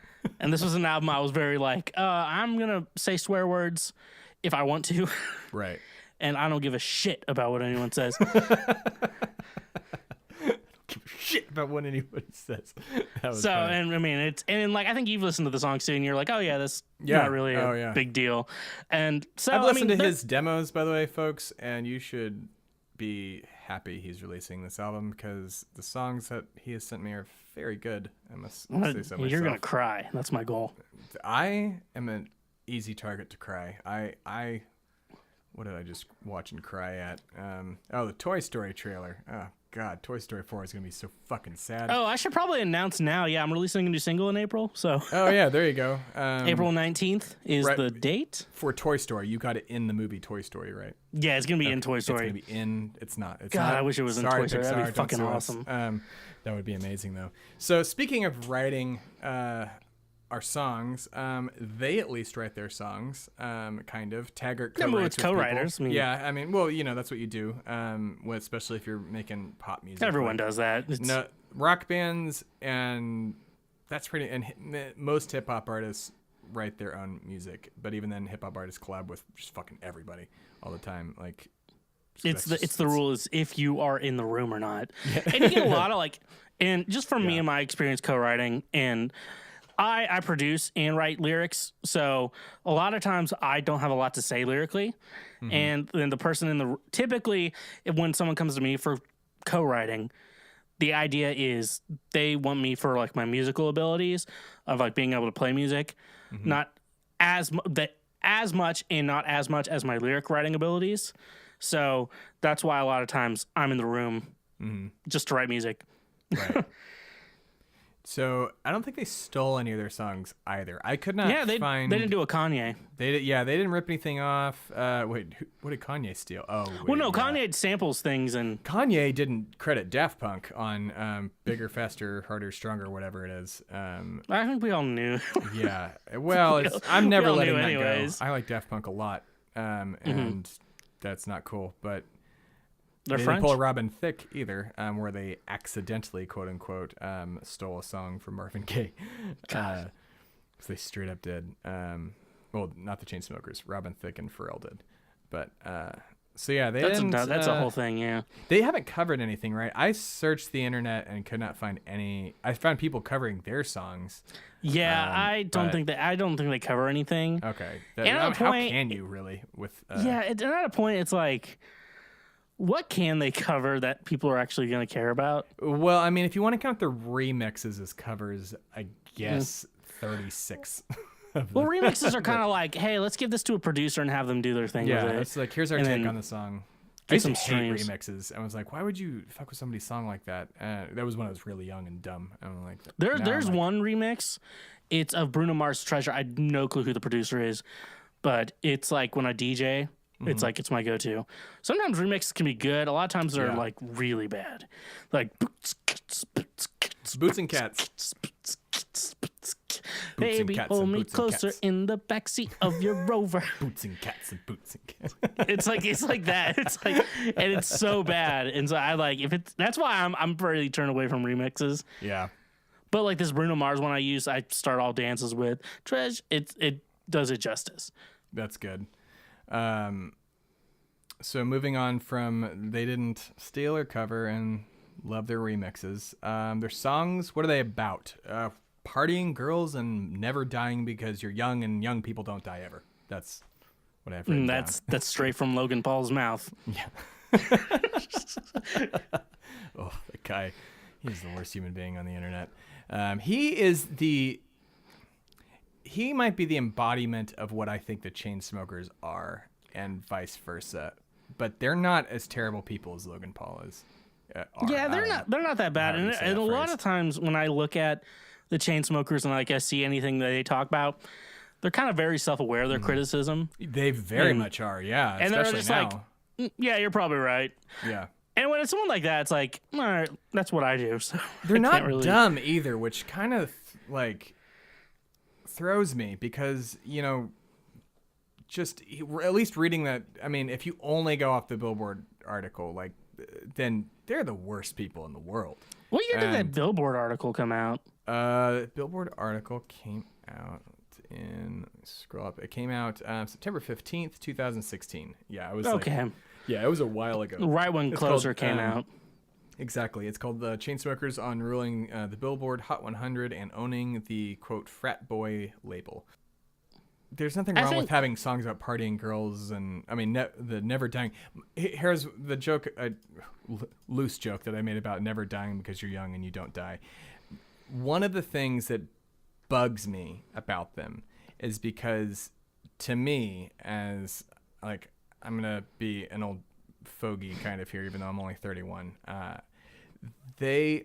S2: And this was an album I was very like, I'm gonna say swear words if I want to.
S1: Right.
S2: And I don't give a shit about what anyone says.
S1: Shit about what anyone says.
S2: So, funny. And I mean, I think you've listened to the song too, and you're like, oh yeah, that's not really a big deal. And so
S1: I've listened to his demos, by the way, folks, and you should be happy he's releasing this album because the songs that he has sent me are very good. I must say so myself.
S2: You're gonna cry. That's my goal.
S1: I am an easy target to cry. I what did I just watch and cry at? The Toy Story trailer. Oh God, Toy Story 4 is gonna be so fucking sad.
S2: Oh, I should probably announce now. Yeah, I'm releasing a new single in April. So.
S1: Oh yeah, there you go.
S2: April 19th is the date
S1: for Toy Story. You got it in the movie Toy Story, right?
S2: Yeah, it's gonna be in Toy Story.
S1: It's gonna be in. It's not. It's
S2: God,
S1: not.
S2: I wish it was in Toy Story. That'd be fucking awesome.
S1: That would be amazing, though. So speaking of writing our songs, they at least write their songs, kind of. Taggart co-writes with
S2: co-writers.
S1: Yeah, I mean, well, that's what you do, especially if you're making pop music.
S2: Everyone does that.
S1: No, rock bands, and that's pretty. And most hip hop artists write their own music, but even then, hip hop artists collab with just fucking everybody all the time. Like,
S2: it's the rule is if you are in the room or not. Yeah. And you get a lot of and just from me and my experience co-writing, and I produce and write lyrics, so a lot of times I don't have a lot to say lyrically, and then the person typically when someone comes to me for co-writing, the idea is they want me for like my musical abilities of like being able to play music, not as much and not as much as my lyric writing abilities. So that's why a lot of times I'm in the room just to write music.
S1: Right. So I don't think they stole any of their songs either. I could not find.
S2: They didn't do a Kanye.
S1: They didn't rip anything off. Wait, what did Kanye steal? Oh, wait,
S2: well, no, Kanye samples things, and
S1: Kanye didn't credit Daft Punk on "Bigger, Faster, Harder, Stronger," whatever it is.
S2: I think we all knew.
S1: Yeah, well, I'm never letting that
S2: anyways.
S1: go. I like Daft Punk a lot, and that's not cool, but.
S2: They're
S1: They
S2: French.
S1: didn't pull Robin Thicke either, where they accidentally, quote unquote, stole a song from Marvin Gaye. So they straight up did. Well, not the Chainsmokers. Robin Thicke and Pharrell did. But so yeah,
S2: That's a whole thing. Yeah.
S1: They haven't covered anything, right? I searched the internet and could not find any. I found people covering their songs.
S2: Yeah, I don't think they cover anything.
S1: Okay.
S2: At a
S1: How
S2: point,
S1: can you really with?
S2: and at a point, it's like, what can they cover that people are actually going to care about?
S1: Well, I mean, if you want to count the remixes as covers, I guess 36.
S2: Well, remixes are kind of like, hey, let's give this to a producer and have them do their thing with it.
S1: Yeah, it's like, here's our
S2: And
S1: take
S2: then
S1: on the song.
S2: get
S1: I used
S2: some
S1: to hate
S2: streams.
S1: remixes. I was like, why would you fuck with somebody's song like that? That was when I was really young and dumb. And I'm like,
S2: There's one remix. It's of Bruno Mars' Treasure. I have no clue who the producer is, but it's like when I DJ, it's like it's my go-to. Sometimes remixes can be good. A lot of times they're like really bad. Like
S1: Boots and Cats.
S2: baby,
S1: cats
S2: hold
S1: and
S2: me
S1: boots and
S2: closer
S1: cats.
S2: in the backseat of your Rover.
S1: Boots and Cats and Boots and Cats.
S2: It's like that. It's like, and it's so bad. And so I like that's why I'm really turned away from remixes.
S1: Yeah.
S2: But like this Bruno Mars one I start all dances with Treasure. It does it justice.
S1: That's good. So moving on from they didn't steal or cover and love their remixes. Their songs, what are they about? Partying, girls, and never dying because you're young and young people don't die ever. That's what I've written down.
S2: That's straight from Logan Paul's mouth.
S1: Yeah. Oh, that guy. He's the worst human being on the internet. He might be the embodiment of what I think the Chainsmokers are, and vice versa. But they're not as terrible people as Logan Paul is.
S2: Yeah, they're not that bad. And a lot of times when I look at the Chainsmokers and like I see anything that they talk about, they're kind of very self-aware of their criticism.
S1: They very much are, yeah.
S2: And they're
S1: Especially
S2: just
S1: now.
S2: like, yeah, you're probably right.
S1: Yeah.
S2: And when it's someone like that, it's like, all right, that's what I do. So
S1: They're
S2: I
S1: not
S2: can't really...
S1: dumb either, which kind of like throws me because, just at least reading that, I mean, if you only go off the Billboard article, like, then they're the worst people in the world.
S2: What year did that Billboard article come out?
S1: Billboard article came out scroll up. It came out September 15th, 2016. Yeah, it was
S2: okay.
S1: Yeah, it was a while ago.
S2: Right when Closer came out.
S1: Exactly. It's called The Chainsmokers on Ruling the Billboard Hot 100 and Owning the, quote, Frat Boy label. There's nothing wrong with having songs about partying girls and, I mean, the never dying. Here's the joke, loose joke that I made about never dying because you're young and you don't die. One of the things that bugs me about them is because, to me, as, like, I'm going to be an old fogey kind of here, even though I'm only 31. They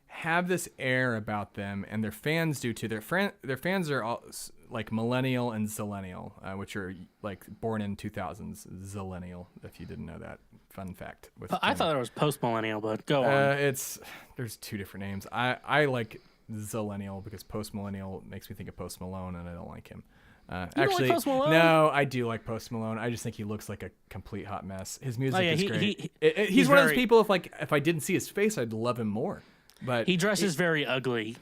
S1: have this air about them, and their fans do too. Their fans are all like millennial and zillennial, which are like born in 2000s. Zillennial, if you didn't know that. Fun fact.
S2: I thought it was post-millennial, but go on.
S1: There's two different names. I like zillennial because post-millennial makes me think of Post Malone, and I don't like him. Actually,
S2: like Post Malone?
S1: No, I do like Post Malone. I just think he looks like a complete hot mess. His music is great. He's
S2: he's
S1: one of those people. If I didn't see his face, I'd love him more. But
S2: he dresses very ugly.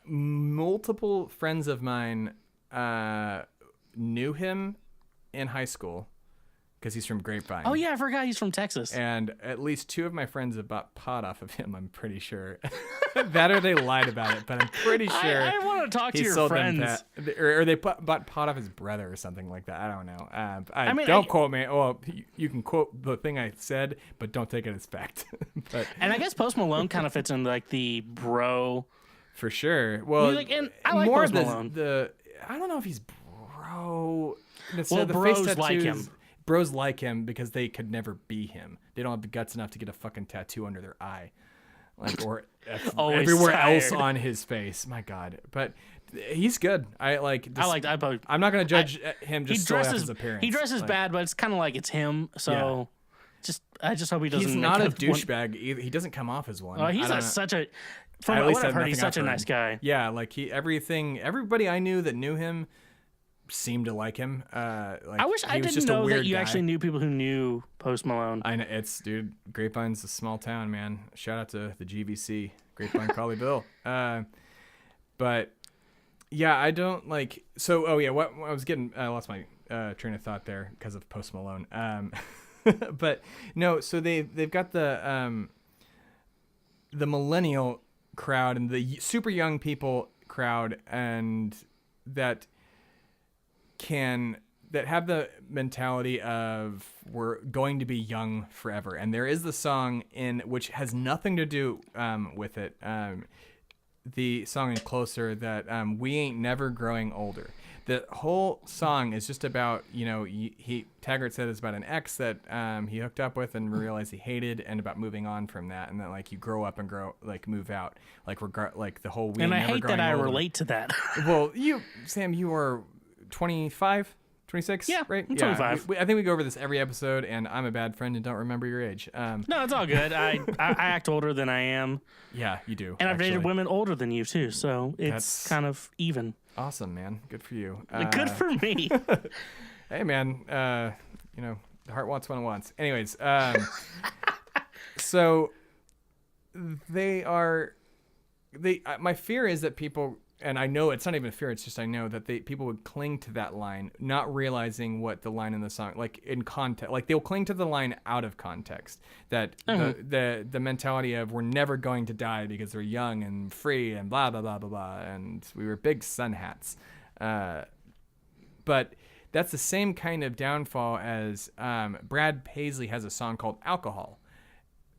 S1: Multiple friends of mine knew him in high school because he's from Grapevine.
S2: Oh yeah, I forgot he's from Texas.
S1: And at least two of my friends have bought pot off of him. I'm pretty sure. That or they lied about it, but I'm pretty sure.
S2: I want to talk to your friends.
S1: Or they bought pot off his brother or something like that. I don't know. Don't quote me. Well, you can quote the thing I said, but don't take it as fact.
S2: And I guess Post Malone kind of fits in like the bro.
S1: For sure. Well,
S2: and I like
S1: more
S2: Post Malone.
S1: I don't know if he's bro.
S2: Well, bros like him.
S1: Bros like him because they could never be him. They don't have the guts enough to get a fucking tattoo under their eye, like or everywhere else on his face. My God, but he's good. I'm not gonna judge him just solely off his appearance.
S2: He dresses bad, but it's kind of like it's him. So I just hope he doesn't.
S1: He's not a douchebag either. He doesn't come off as one.
S2: From what I've heard, he's such a nice guy.
S1: Yeah, like everybody I knew that knew him seemed to like him. Like,
S2: I wish I didn't know that you actually knew people who knew Post Malone.
S1: I know, dude, Grapevine's a small town, man. Shout out to the GVC, Grapevine Collie Bill. But yeah, I don't like. So, oh yeah, what I was getting, I lost my train of thought there because of Post Malone. But no, so they've got the millennial crowd and the super young people crowd, and that have the mentality of we're going to be young forever. And there is the song in which has nothing to do with it. The song in Closer that we ain't never growing older. The whole song is just about, Taggart said it's about an ex that he hooked up with and realized he hated, and about moving on from that, and that like you grow up and move out, like the whole.
S2: And I hate that I relate to that.
S1: Well, Sam, you are 25, 26,
S2: yeah,
S1: right?
S2: I'm 25.
S1: I think we go over this every episode, and I'm a bad friend and don't remember your age.
S2: No, it's all good. I act older than I am.
S1: Yeah, you do.
S2: And I've dated women older than you too, so it's kind of even.
S1: Awesome, man. Good for you.
S2: Good for me.
S1: Hey, man. The heart wants what it wants. Anyways, so my fear is that people, and I know it's not even a fear, it's just I know that people would cling to that line, not realizing what the line in the song, like in context, like they'll cling to the line out of context. That the mentality of we're never going to die because we're young and free and blah blah blah blah blah, and we were big sun hats. But that's the same kind of downfall as Brad Paisley has a song called Alcohol,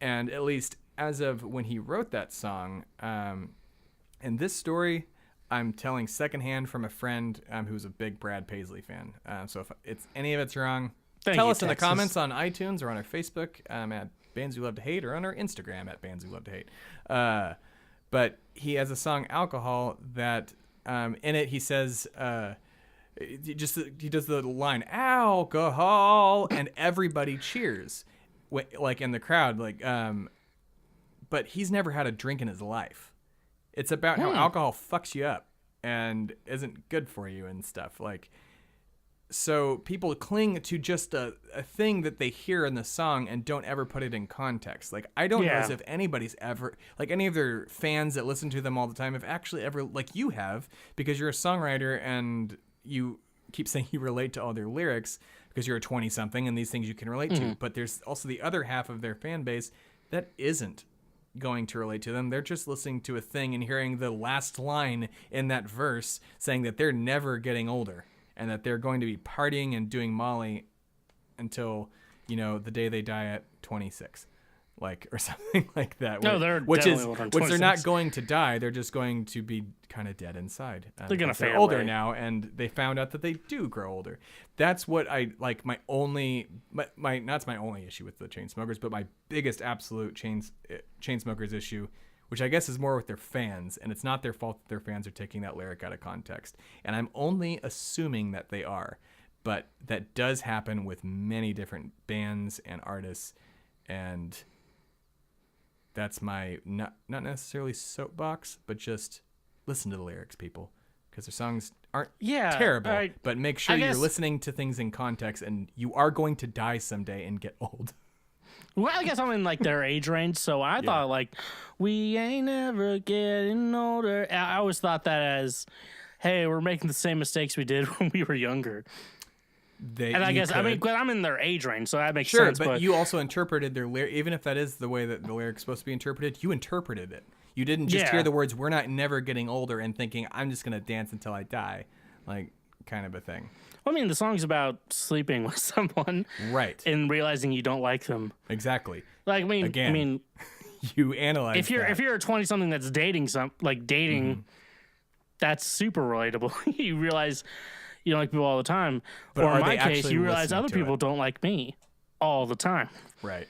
S1: and at least as of when he wrote that song, and this story I'm telling secondhand from a friend who's a big Brad Paisley fan. So if any of it's wrong, tell us in the comments on iTunes or on our Facebook at Bands We Love to Hate, or on our Instagram at Bands We Love to Hate. But he has a song Alcohol that in it he says he does the line alcohol and everybody cheers, like in the crowd, like but he's never had a drink in his life. It's about how alcohol fucks you up and isn't good for you and stuff. Like, so people cling to just a thing that they hear in the song and don't ever put it in context. Like, I don't know as if anybody's ever, like any of their fans that listen to them all the time, have actually ever, like you have, because you're a songwriter and you keep saying you relate to all their lyrics because you're a 20-something and these things you can relate to. But there's also the other half of their fan base that isn't going to relate to them. They're just listening to a thing and hearing the last line in that verse saying that they're never getting older and that they're going to be partying and doing Molly until, the day they die at 26, like, or something like that.
S2: No, they're definitely older than 26.
S1: Which they're not going to die. They're just going to be kind of dead inside.
S2: They're going to fade
S1: older
S2: away
S1: now, and they found out that they do grow older. That's what I like. My only issue with the Chainsmokers, but my biggest absolute Chainsmokers issue, which I guess is more with their fans, and it's not their fault that their fans are taking that lyric out of context. And I'm only assuming that they are, but that does happen with many different bands and artists, and that's my not necessarily soapbox, but just listen to the lyrics, people, because their songs aren't terrible, but make sure you're listening to things in context, and you are going to die someday and get old.
S2: Well, I guess I'm in like their age range, so I thought like, we ain't never getting older. I always thought that as, hey, we're making the same mistakes we did when we were younger. I mean, I'm in their age range, so that makes sense.
S1: But you also interpreted their lyric, even if that is the way that the lyric's supposed to be interpreted, you interpreted it. You didn't just hear the words, we're not never getting older, and thinking, I'm just going to dance until I die, like, kind of a thing.
S2: Well, I mean, the song's about sleeping with someone.
S1: Right.
S2: And realizing you don't like them.
S1: Exactly.
S2: Like, I mean,
S1: you analyze
S2: if you're a 20-something that's dating, that's super relatable. You realize you don't like people all the time.
S1: But
S2: or in my case, you realize other people don't like me all the time.
S1: Right.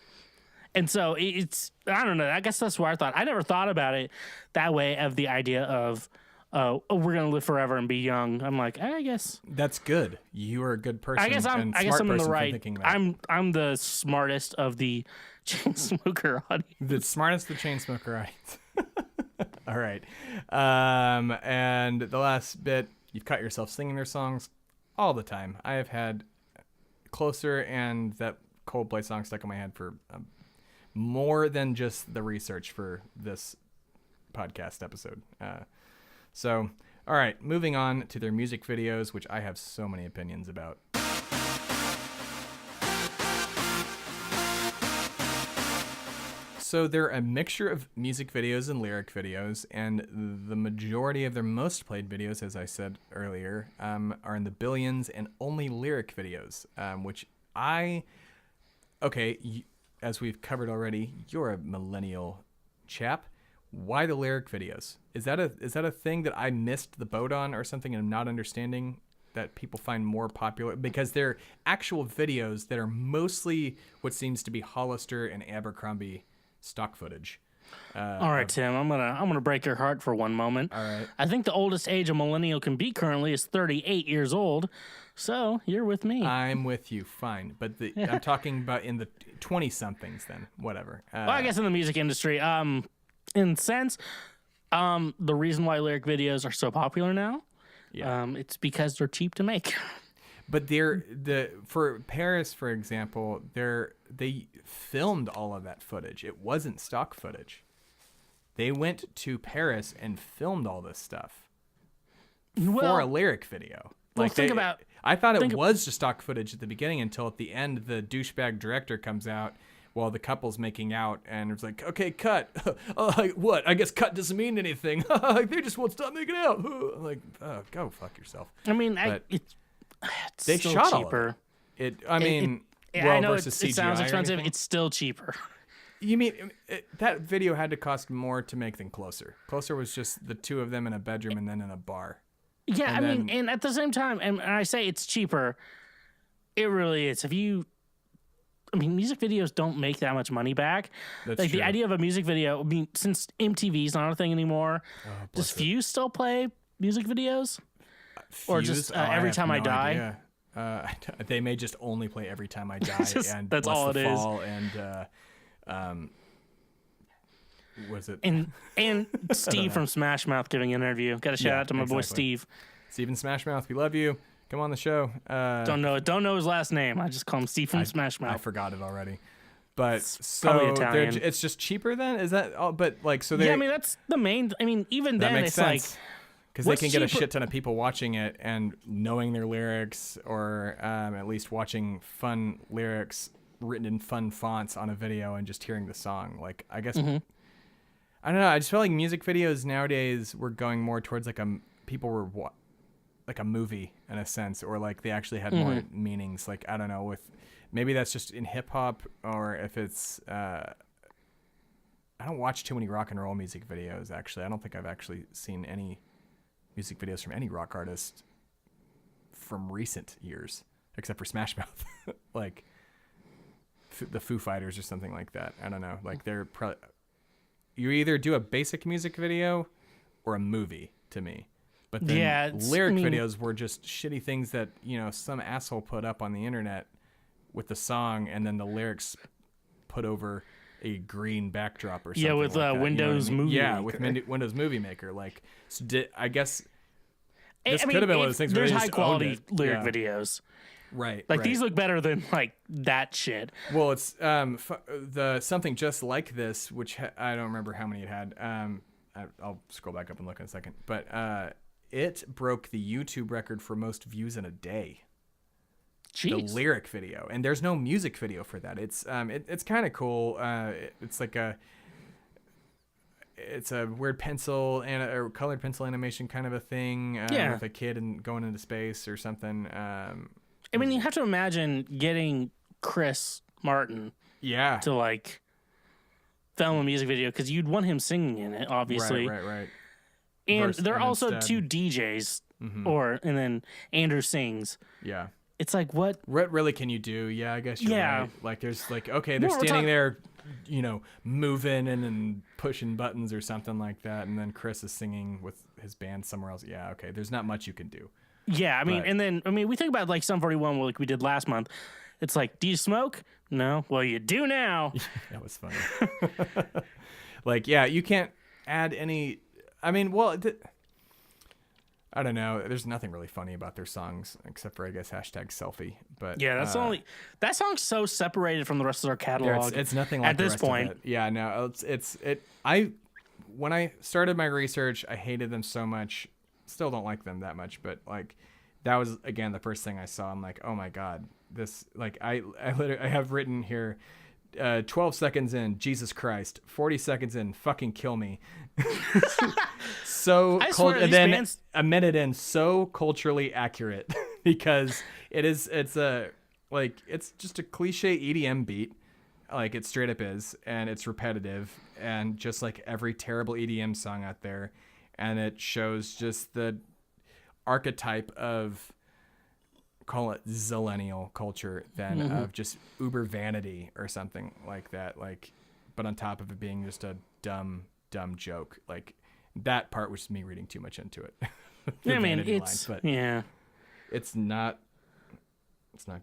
S2: And so it's, I don't know, I guess that's where I thought. I never thought about it that way, of the idea of, we're going to live forever and be young. I'm like, I guess.
S1: That's good. You are a good person.
S2: I guess I'm in the right. I'm the smartest of the Chainsmoker audience.
S1: The smartest of the Chainsmoker audience. All right. And the last bit, you've caught yourself singing their songs all the time. I have had Closer and that Coldplay song stuck in my head for more than just the research for this podcast episode. So, all right, moving on to their music videos, which I have so many opinions about. So they're a mixture of music videos and lyric videos, and the majority of their most played videos, as I said earlier, are in the billions, and only lyric videos, which as we've covered already, you're a millennial chap. Why the lyric videos? Is that a thing that I missed the boat on or something and I'm not understanding that people find more popular? Because they're actual videos that are mostly what seems to be Hollister and Abercrombie stock footage.
S2: All right, Tim, I'm gonna break your heart for one moment.
S1: All right.
S2: I think the oldest age a millennial can be currently is 38 years old. So you're with me.
S1: I'm with you, fine. But I'm talking about in the 20-somethings then, whatever.
S2: Well, I guess in the music industry, in sense, the reason why lyric videos are so popular now, it's because they're cheap to make.
S1: But for Paris, for example, they filmed all of that footage. It wasn't stock footage. They went to Paris and filmed all this stuff for a lyric video. I thought it was just stock footage at the beginning until at the end the douchebag director comes out while the couple's making out and it's like, okay, cut. What? I guess cut doesn't mean anything. They just won't stop making out. I'm like, go fuck yourself.
S2: I mean,
S1: it's
S2: they
S1: still
S2: shot
S1: cheaper.
S2: I know it sounds expensive. It's still cheaper.
S1: You mean that video had to cost more to make than Closer? Closer was just the two of them in a bedroom and then in a bar.
S2: Yeah, and at the same time, and I say it's cheaper, it really is. Music videos don't make that much money back.
S1: That's
S2: like
S1: true.
S2: The idea of a music video, since MTV's not a thing anymore, does Fuse still play music videos? Or just Every Time I Die?
S1: They may just only play Every Time I Die and
S2: that's all it is.
S1: And was it?
S2: And Steve from Smash Mouth giving an interview. Got a shout out to my boy Steve.
S1: Steven Smash Mouth, we love you. Come on the show.
S2: Don't know his last name. I just call him Steve from Smash Mouth.
S1: I forgot it already. But
S2: probably Italian.
S1: It's just cheaper then? Is that all? But like, so they.
S2: Yeah, that's the main. Even then, it's
S1: sense.
S2: Like.
S1: Because they can get a shit ton of people watching it and knowing their lyrics, or at least watching fun lyrics written in fun fonts on a video and just hearing the song. Like, I guess, I don't know. I just feel like music videos nowadays were going more towards like like a movie in a sense, or like they actually had more meanings. Like, I don't know, maybe that's just in hip hop, or if it's, I don't watch too many rock and roll music videos. Actually, I don't think I've actually seen any music videos from any rock artist from recent years, except for Smash Mouth, like the Foo Fighters or something like that. I don't know. Like they're probably, you either do a basic music video or a movie to me. But then lyric videos were just shitty things that, some asshole put up on the internet with the song and then the lyrics put over a green backdrop or something.
S2: Yeah, with
S1: like
S2: Windows Movie Maker.
S1: Yeah, with Windows Movie Maker. Like, so I guess this could have been one of those things where
S2: there's
S1: they
S2: high
S1: just
S2: quality lyric videos.
S1: Right.
S2: Like these look better than like that shit.
S1: Well, it's the something just like this, which I don't remember how many it had. I'll scroll back up and look in a second. But it broke the YouTube record for most views in a day.
S2: Jeez.
S1: The lyric video, and there's no music video for that. It's kind of cool. It's like it's a weird pencil or colored pencil animation kind of a thing with a kid and going into space or something.
S2: You have to imagine getting Chris Martin to like film a music video, because you'd want him singing in it, obviously.
S1: Right.
S2: And there are also two DJs, and then Andrew sings.
S1: Yeah.
S2: It's like, what
S1: really can you do? Yeah, I guess you're right. Like, there's like, okay, they're standing there, moving and pushing buttons or something like that, and then Chris is singing with his band somewhere else. Yeah, okay, there's not much you can do.
S2: Yeah, we think about like Sum 41, like we did last month. It's like, do you smoke? No. Well, you do now.
S1: That was funny. Like, yeah, you can't add any. I I don't know. There's nothing really funny about their songs except for, I guess, #selfie. But
S2: Yeah, that's only that song's so separated from the rest of their catalog.
S1: it's nothing like
S2: at
S1: the
S2: this
S1: rest
S2: point.
S1: of it. Yeah, no, when I started my research, I hated them so much. Still don't like them that much, but like that was again the first thing I saw. I'm like, oh my god, this like I literally I have written here. 12 seconds in, Jesus Christ. 40 seconds in, fucking kill me. So cold, and then bands... a minute in, so culturally accurate because it's just a cliche EDM beat, like it straight up is, and it's repetitive, and just like every terrible EDM song out there, and it shows just the archetype of, call it zillennial culture then of just uber vanity or something like that, like, but on top of it being just a dumb joke. Like that part was me reading too much into it.
S2: I mean, it's line, yeah,
S1: it's not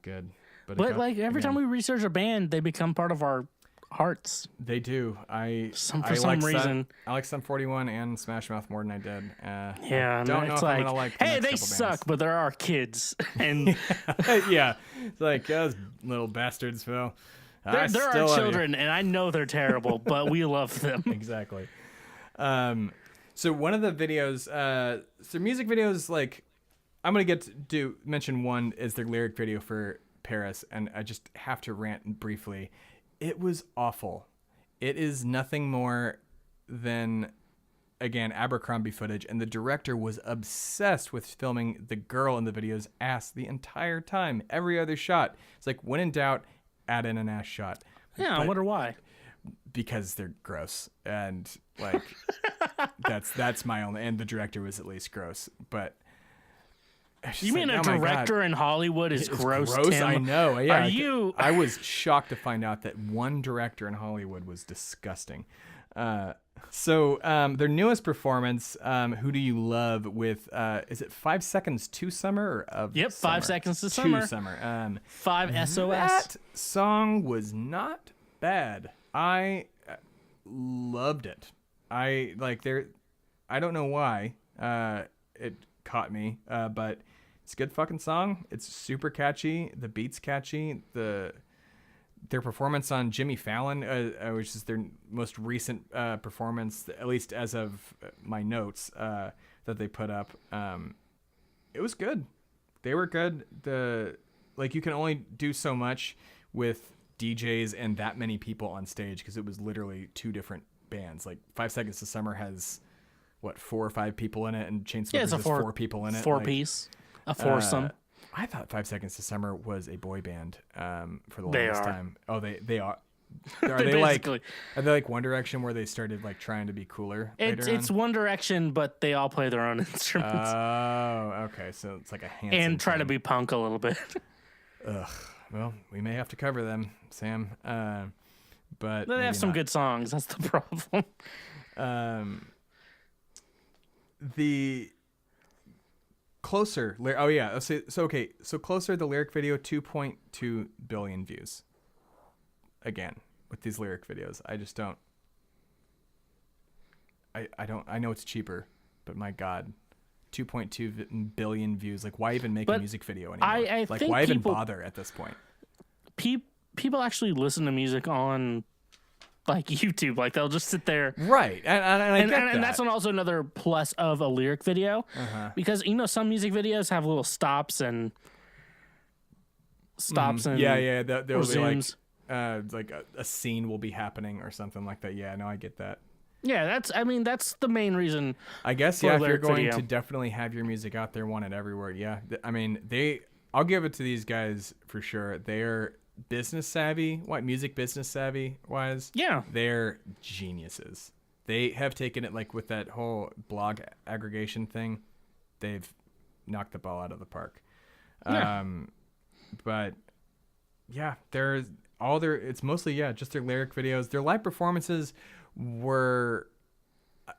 S1: good, but
S2: like every time we research a band, they become part of our hearts.
S1: They do. For some reason I like Sum 41 and Smash Mouth more than I did.
S2: Yeah,
S1: don't know if I'm gonna like the
S2: hey,
S1: next
S2: they suck
S1: bands.
S2: but they're our kids, and
S1: yeah, it's like those little bastards, Phil.
S2: They're our children, and I know they're terrible, but we love them.
S1: Exactly. So one of the videos, so music videos, like I'm gonna mention one is their lyric video for Paris, and I just have to rant briefly. It was awful. It is nothing more than, again, Abercrombie footage, and the director was obsessed with filming the girl in the video's ass the entire time. Every other shot. It's like, when in doubt, add in an ass shot.
S2: Yeah, I wonder why.
S1: Because they're gross, and like that's my only. And the director was at least gross, but.
S2: You mean a director in Hollywood is gross, Tim?
S1: I know. Yeah,
S2: Are you?
S1: I was shocked to find out that one director in Hollywood was disgusting. So their newest performance, "Who Do You Love?" with is it 5 Seconds to Summer or of
S2: Yep,
S1: summer?
S2: 5 Seconds to Summer.
S1: To Summer.
S2: 5 SOS.
S1: That song was not bad. I loved it. I don't know why it caught me, but it's a good fucking song. It's super catchy. The beat's catchy. Their performance on Jimmy Fallon, which is their most recent performance, at least as of my notes that they put up, it was good. They were good. You can only do so much with DJs and that many people on stage because it was literally two different bands. Like 5 Seconds to Summer has 4 or 5 people in it, and Chainsmokers has 4 people in it.
S2: Piece, a foursome.
S1: I thought 5 Seconds to Summer was a boy band for the longest time. Oh, they are. Are they like One Direction, where they started like trying to be cooler?
S2: It's One Direction, but they all play their own instruments.
S1: Oh, okay. So it's like a Hanson
S2: and try
S1: thing.
S2: to be punk a little bit.
S1: Ugh. Well, we may have to cover them, Sam. But
S2: they have some good songs. That's the problem.
S1: The Closer. Oh yeah. So Closer. The lyric video, 2.2 billion views. Again, with these lyric videos, I just don't. I know it's cheaper, but my God, 2.2 billion views. Like, why even make a music video anymore?
S2: I
S1: like,
S2: think
S1: why even bother at this point?
S2: People actually listen to music on like YouTube. Like, they'll just sit there,
S1: right? And
S2: that's also another plus of a lyric video, because some music videos have little stops and
S1: yeah. There will be
S2: zooms.
S1: like a scene will be happening or something like that. Yeah, no, I get that.
S2: Yeah, that's the main reason.
S1: I guess, yeah, if you're going
S2: video.
S1: to definitely have your music out there, want it everywhere. Yeah, I mean, I'll give it to these guys for sure. They're business savvy, music business savvy wise.
S2: Yeah,
S1: they're geniuses. They have taken it, like, with that whole blog aggregation thing. They've knocked the ball out of the park.
S2: Yeah.
S1: But yeah, it's mostly, just their lyric videos. Their live performances were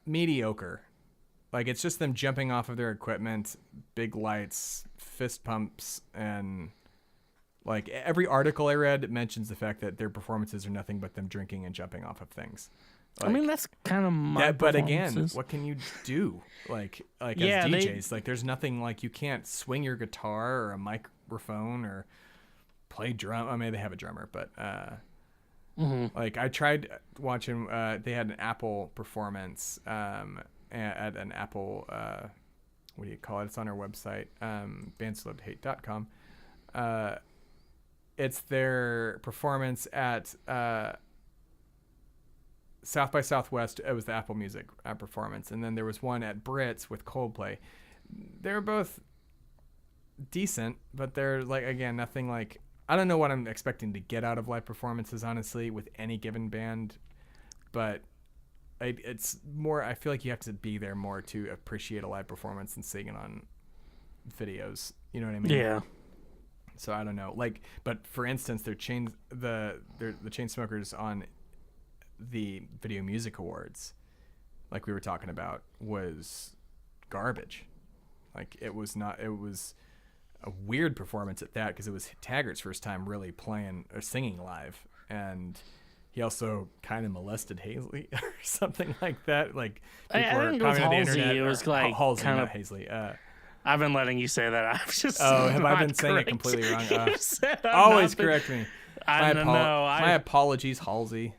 S1: mediocre. Like, it's just them jumping off of their equipment, big lights, fist pumps, and like every article I read mentions the fact that their performances are nothing but them drinking and jumping off of things.
S2: I mean, that's kind of my
S1: but again,
S2: performances.
S1: what can you do? Like
S2: Yeah,
S1: as DJs, like there's nothing like you can't swing your guitar or a microphone or play drum. I mean, they have a drummer, but like I tried watching. They had an Apple performance at an Apple. What do you call it? It's on our website, bandswellovetohate.com. It's their performance at South by Southwest. It was the Apple Music performance, and then there was one at Brits with Coldplay. They're both decent, but they're like, again, nothing like, I don't know what I'm expecting to get out of live performances, honestly, with any given band, but it's more, I feel like you have to be there more to appreciate a live performance than seeing it on videos. You know what I mean?
S2: Yeah.
S1: So I don't know. Like, but for instance, the Chainsmokers on the Video Music Awards, like we were talking about, was garbage. Like it was a weird performance at that, because it was Taggart's first time really playing or singing live, and he also kind of molested Halsey or something like that. Like
S2: I think it was Halsey. It was like
S1: Halsey,
S2: kind
S1: not
S2: of
S1: Halsey.
S2: I've been letting you say that. I've just
S1: Have I been saying it completely wrong? Always correct me.
S2: I don't know.
S1: My apologies, Halsey.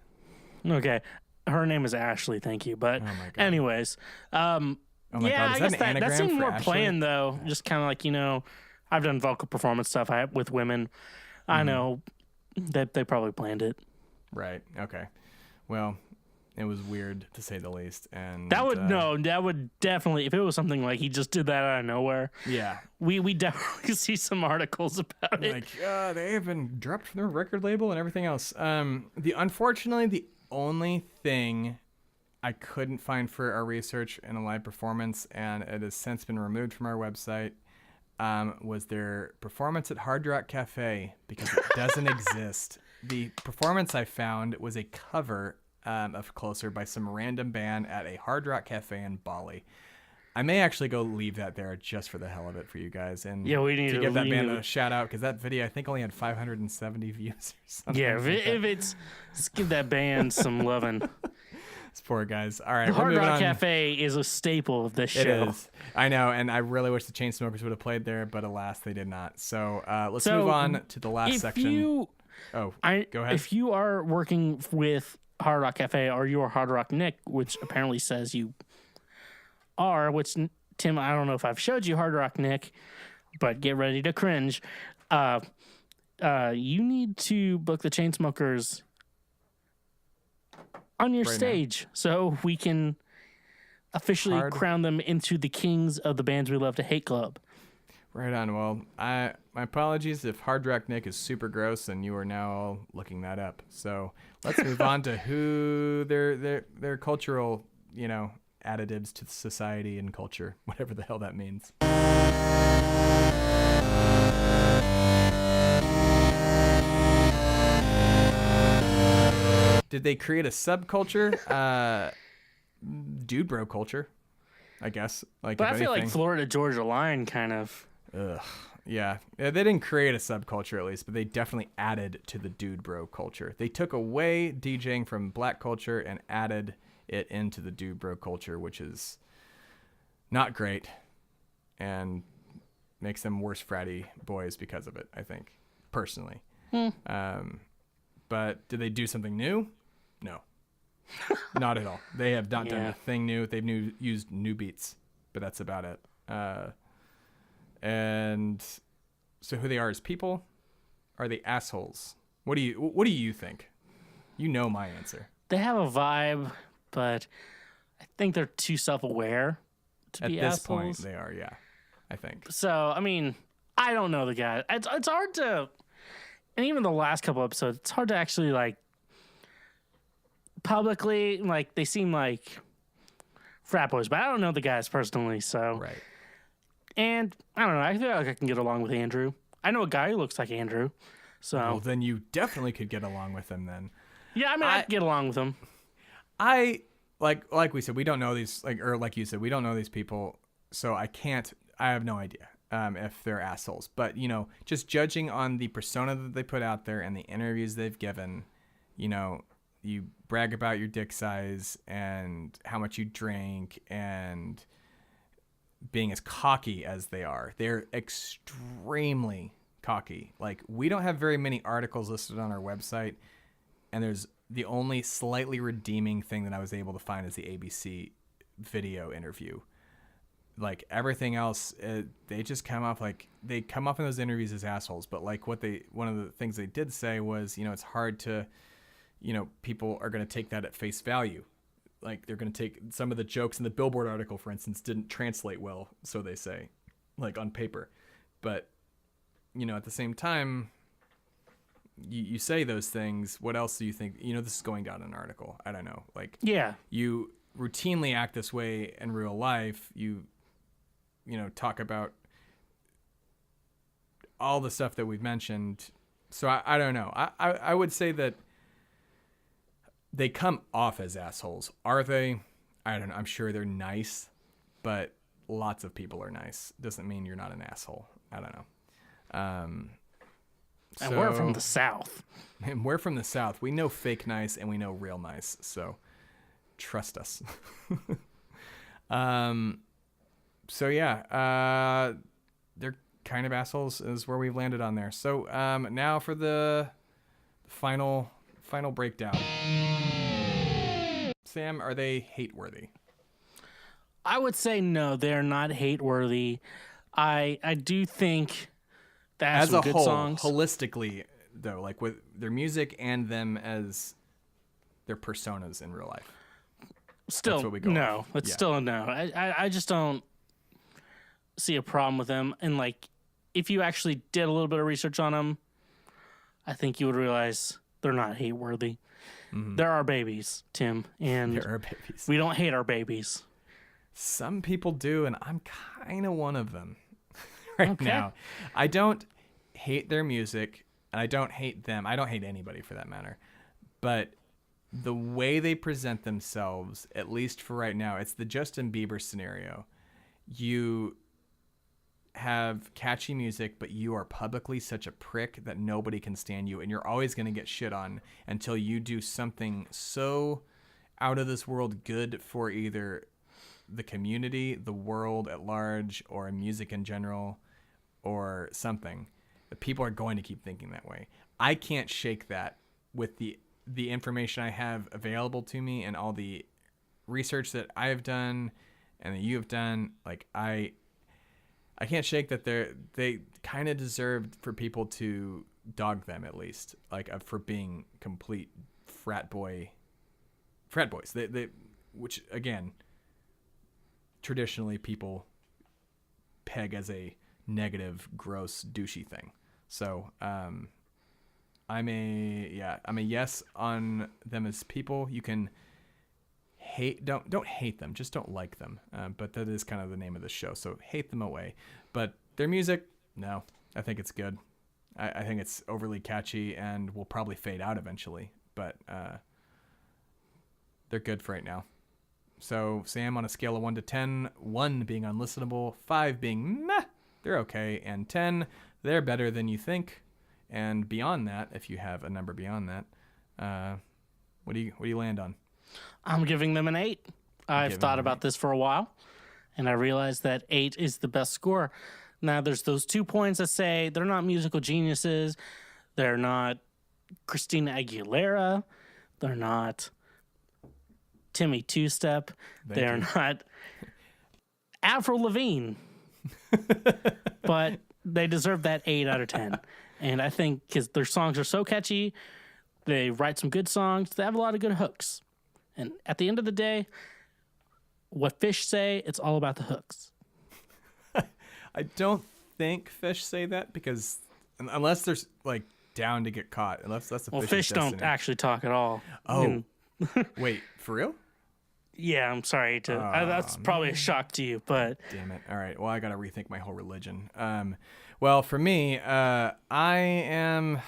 S2: Okay, her name is Ashley. Thank you. But
S1: Oh my God.
S2: anyways,
S1: Oh my
S2: yeah,
S1: God. Is
S2: I guess
S1: that an
S2: that
S1: anagram
S2: seemed
S1: for
S2: more
S1: Ashley?
S2: planned though. Just kind of like, I've done vocal performance stuff with women. I know that they probably planned it.
S1: Right. Okay. Well, it was weird to say the least, and
S2: That would definitely, if it was something like he just did that out of nowhere.
S1: Yeah.
S2: We definitely see some articles about it.
S1: Like they have been dropped from their record label and everything else. Unfortunately, the only thing I couldn't find for our research in a live performance, and it has since been removed from our website, was their performance at Hard Rock Cafe, because it doesn't exist. The performance I found was a cover of Closer by some random band at a Hard Rock Cafe in Bali. I may actually go leave that there just for the hell of it for you guys, and
S2: Yeah, we need
S1: to give that band
S2: to
S1: a shout out, because that video I think only had 570 views or something.
S2: Yeah, let's give that band some loving.
S1: These poor guys. All right,
S2: The
S1: we're
S2: Hard
S1: moving
S2: Rock
S1: on.
S2: Cafe is a staple of this show.
S1: It is. I know, and I really wish the Chainsmokers would have played there, but alas, they did not. So let's move on to the last section. Go ahead.
S2: If you are working with Hard Rock Cafe, or you're Hard Rock Nick, which apparently says you are, which, Tim, I don't know if I've showed you Hard Rock Nick, but get ready to cringe. You need to book the Chainsmokers on your stage so we can officially crown them into the kings of the Bands We Love to Hate Club.
S1: Right on. Well, my apologies if Hard Rock Nick is super gross and you are now all looking that up. So let's move on to who their cultural, additives to society and culture, whatever the hell that means. Did they create a subculture? Dude bro culture, I guess. Like,
S2: but I feel like Florida Georgia Line kind of.
S1: Ugh. Yeah, they didn't create a subculture, at least, but they definitely added to the dude bro culture. They took away DJing from black culture and added it into the dude bro culture, which is not great and makes them worse fratty boys because of it, I think, personally. But did they do something new? No. Not at all. They have not done a thing new. They've used new beats, but that's about it. And so who they are as people? Are they assholes? What do you think? You know my answer.
S2: They have a vibe, but I think they're too self-aware to be assholes. At this point,
S1: they are, yeah. I think.
S2: So, I mean, I don't know the guy. It's hard to, and even the last couple episodes, it's hard to actually, like, publicly, like, they seem like frat boys, but I don't know the guys personally, so.
S1: Right.
S2: And I don't know. I feel like I can get along with Andrew. I know a guy who looks like Andrew, so.
S1: Well, then you definitely could get along with him then.
S2: Yeah, I mean, I could get along with him.
S1: Like we said, we don't know these, like you said, we don't know these people, so I have no idea if they're assholes. But, just judging on the persona that they put out there and the interviews they've given, you you brag about your dick size and how much you drank and being as cocky as they are. They're extremely cocky. Like, we don't have very many articles listed on our website, and there's the only slightly redeeming thing that I was able to find is the ABC video interview. Like, everything else, they just come off like they come off in those interviews as assholes. But like one of the things they did say was, it's hard to, people are going to take that at face value. Like, they're going to take some of the jokes in the Billboard article, for instance, didn't translate well, so they say, like, on paper. But, at the same time, you say those things. What else do you think? This is going down in an article. I don't know. Like,
S2: yeah,
S1: you routinely act this way in real life. You talk about all the stuff that we've mentioned. So I don't know. I would say that they come off as assholes. Are they? I don't know. I'm sure they're nice, but lots of people are nice. Doesn't mean you're not an asshole. I don't know.
S2: And we're from the South.
S1: And we're from the South. We know fake nice and we know real nice. So trust us. So yeah, they're kind of assholes is where we've landed on there. So now for the final breakdown. Sam, are they hate-worthy?
S2: I would say no, they're not hate-worthy. I do think that
S1: as a
S2: good
S1: whole,
S2: songs.
S1: Holistically, though, like with their music and them as their personas in real life.
S2: Still,
S1: that's what we go
S2: no.
S1: off.
S2: It's
S1: Yeah.
S2: still a no. I just don't see a problem with them. And like, if you actually did a little bit of research on them, I think you would realize they're not hate-worthy.
S1: Mm-hmm.
S2: There are babies, Tim, and
S1: There are babies.
S2: we don't hate our babies.
S1: Some people do, and I'm kind of one of them right
S2: Okay.
S1: now. I don't hate their music, and I don't hate them. I don't hate anybody for that matter. But the way they present themselves, at least for right now, it's the Justin Bieber scenario. You have catchy music, but you are publicly such a prick that nobody can stand you, and you're always going to get shit on until you do something so out of this world good for either the community, the world at large, or music in general, or something. The people are going to keep thinking that way. I can't shake that with the information I have available to me and all the research that I have done and that you have done. Like, I can't shake that they kind of deserved for people to dog them, at least, like, for being complete frat boys. They which again, traditionally people peg as a negative, gross, douchey thing. So I'm a yes on them as people. You can don't hate them, just don't like them. But that is kind of the name of the show, so hate them away. But their music, no, I think it's good. I think it's overly catchy and will probably fade out eventually, but they're good for right now. So Sam, on a scale of 1 to 10, 1 being unlistenable, 5 being meh, they're okay, and 10, they're better than you think. And beyond that, if you have a number beyond that, what do you land on?
S2: I'm giving them an 8. I've thought about this for a while, and I realized that 8 is the best score. Now, there's those 2 points that say they're not musical geniuses, they're not Christina Aguilera, they're not Timmy Two-Step, they're not Avril Lavigne, but they deserve that 8 out of 10. And I think because their songs are so catchy, they write some good songs, they have a lot of good hooks. And at the end of the day, what Fish say, it's all about the hooks.
S1: I don't think Fish say that, because unless they're like down to get caught, unless that's a
S2: Fish don't actually talk at all.
S1: Oh, wait, for real?
S2: Yeah, I'm sorry to. That's probably a shock to you, but
S1: damn it! All right, well, I got to rethink my whole religion. Well, for me, I am.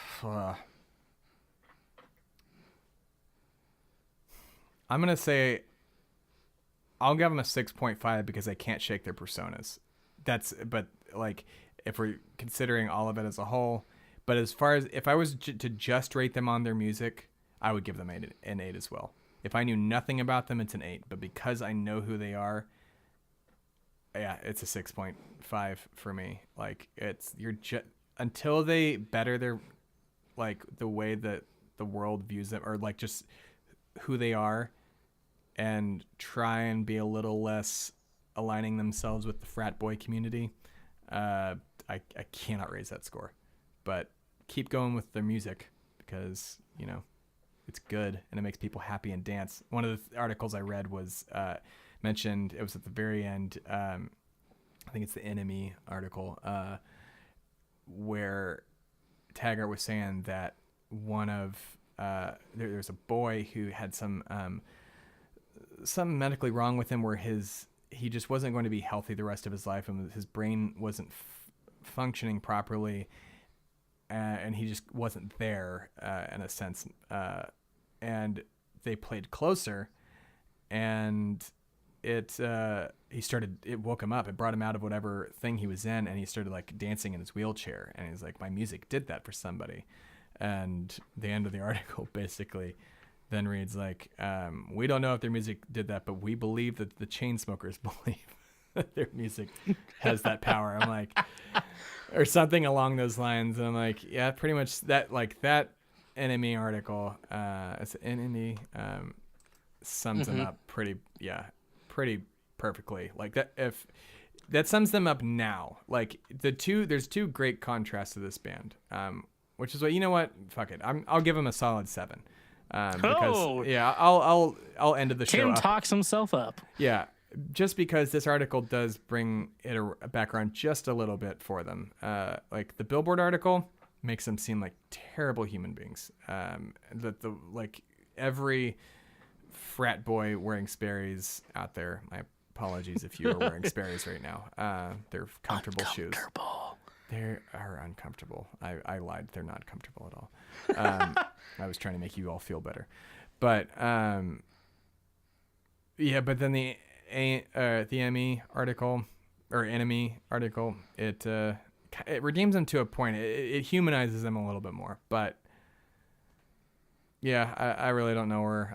S1: I'm gonna say I'll give them a 6.5 because I can't shake their personas. But like, if we're considering all of it as a whole, but as far as if I was to just rate them on their music, I would give them an 8 as well. If I knew nothing about them, it's an 8. But because I know who they are, yeah, it's a 6.5 for me. Like until they better their, like, the way that the world views them, or like just who they are, and try and be a little less aligning themselves with the frat boy community, I cannot raise that score. But keep going with their music, because, you know, it's good and it makes people happy and dance. One of the articles I read was mentioned, it was at the very end, I think it's the Enemy article, where Taggart was saying that one of there's a boy who had something medically wrong with him, where he just wasn't going to be healthy the rest of his life, and his brain wasn't functioning properly, and he just wasn't there in a sense, and they played Closer, and it woke him up. It brought him out of whatever thing he was in, and he started like dancing in his wheelchair, and he's like, my music did that for somebody. And the end of the article basically then reads like, we don't know if their music did that, but we believe that the Chainsmokers believe that their music has that power. I'm like, or something along those lines. And I'm like, yeah, pretty much that, like that Enemy article, it's Enemy, sums them up pretty perfectly. Like that, if that sums them up now, like there's two great contrasts to this band, which is what, you know what, fuck it, I'll give them a solid 7, because I'll end the show.
S2: Tim talks himself up.
S1: Yeah, just because this article does bring it a background just a little bit for them. Like the Billboard article makes them seem like terrible human beings. That the like every frat boy wearing Sperry's out there. My apologies if you are wearing Sperry's right now. They're comfortable shoes. They are uncomfortable. I lied. They're not comfortable at all. I was trying to make you all feel better. But yeah, but then the Enemy article, it redeems them to a point. It humanizes them a little bit more. But yeah, I really don't know where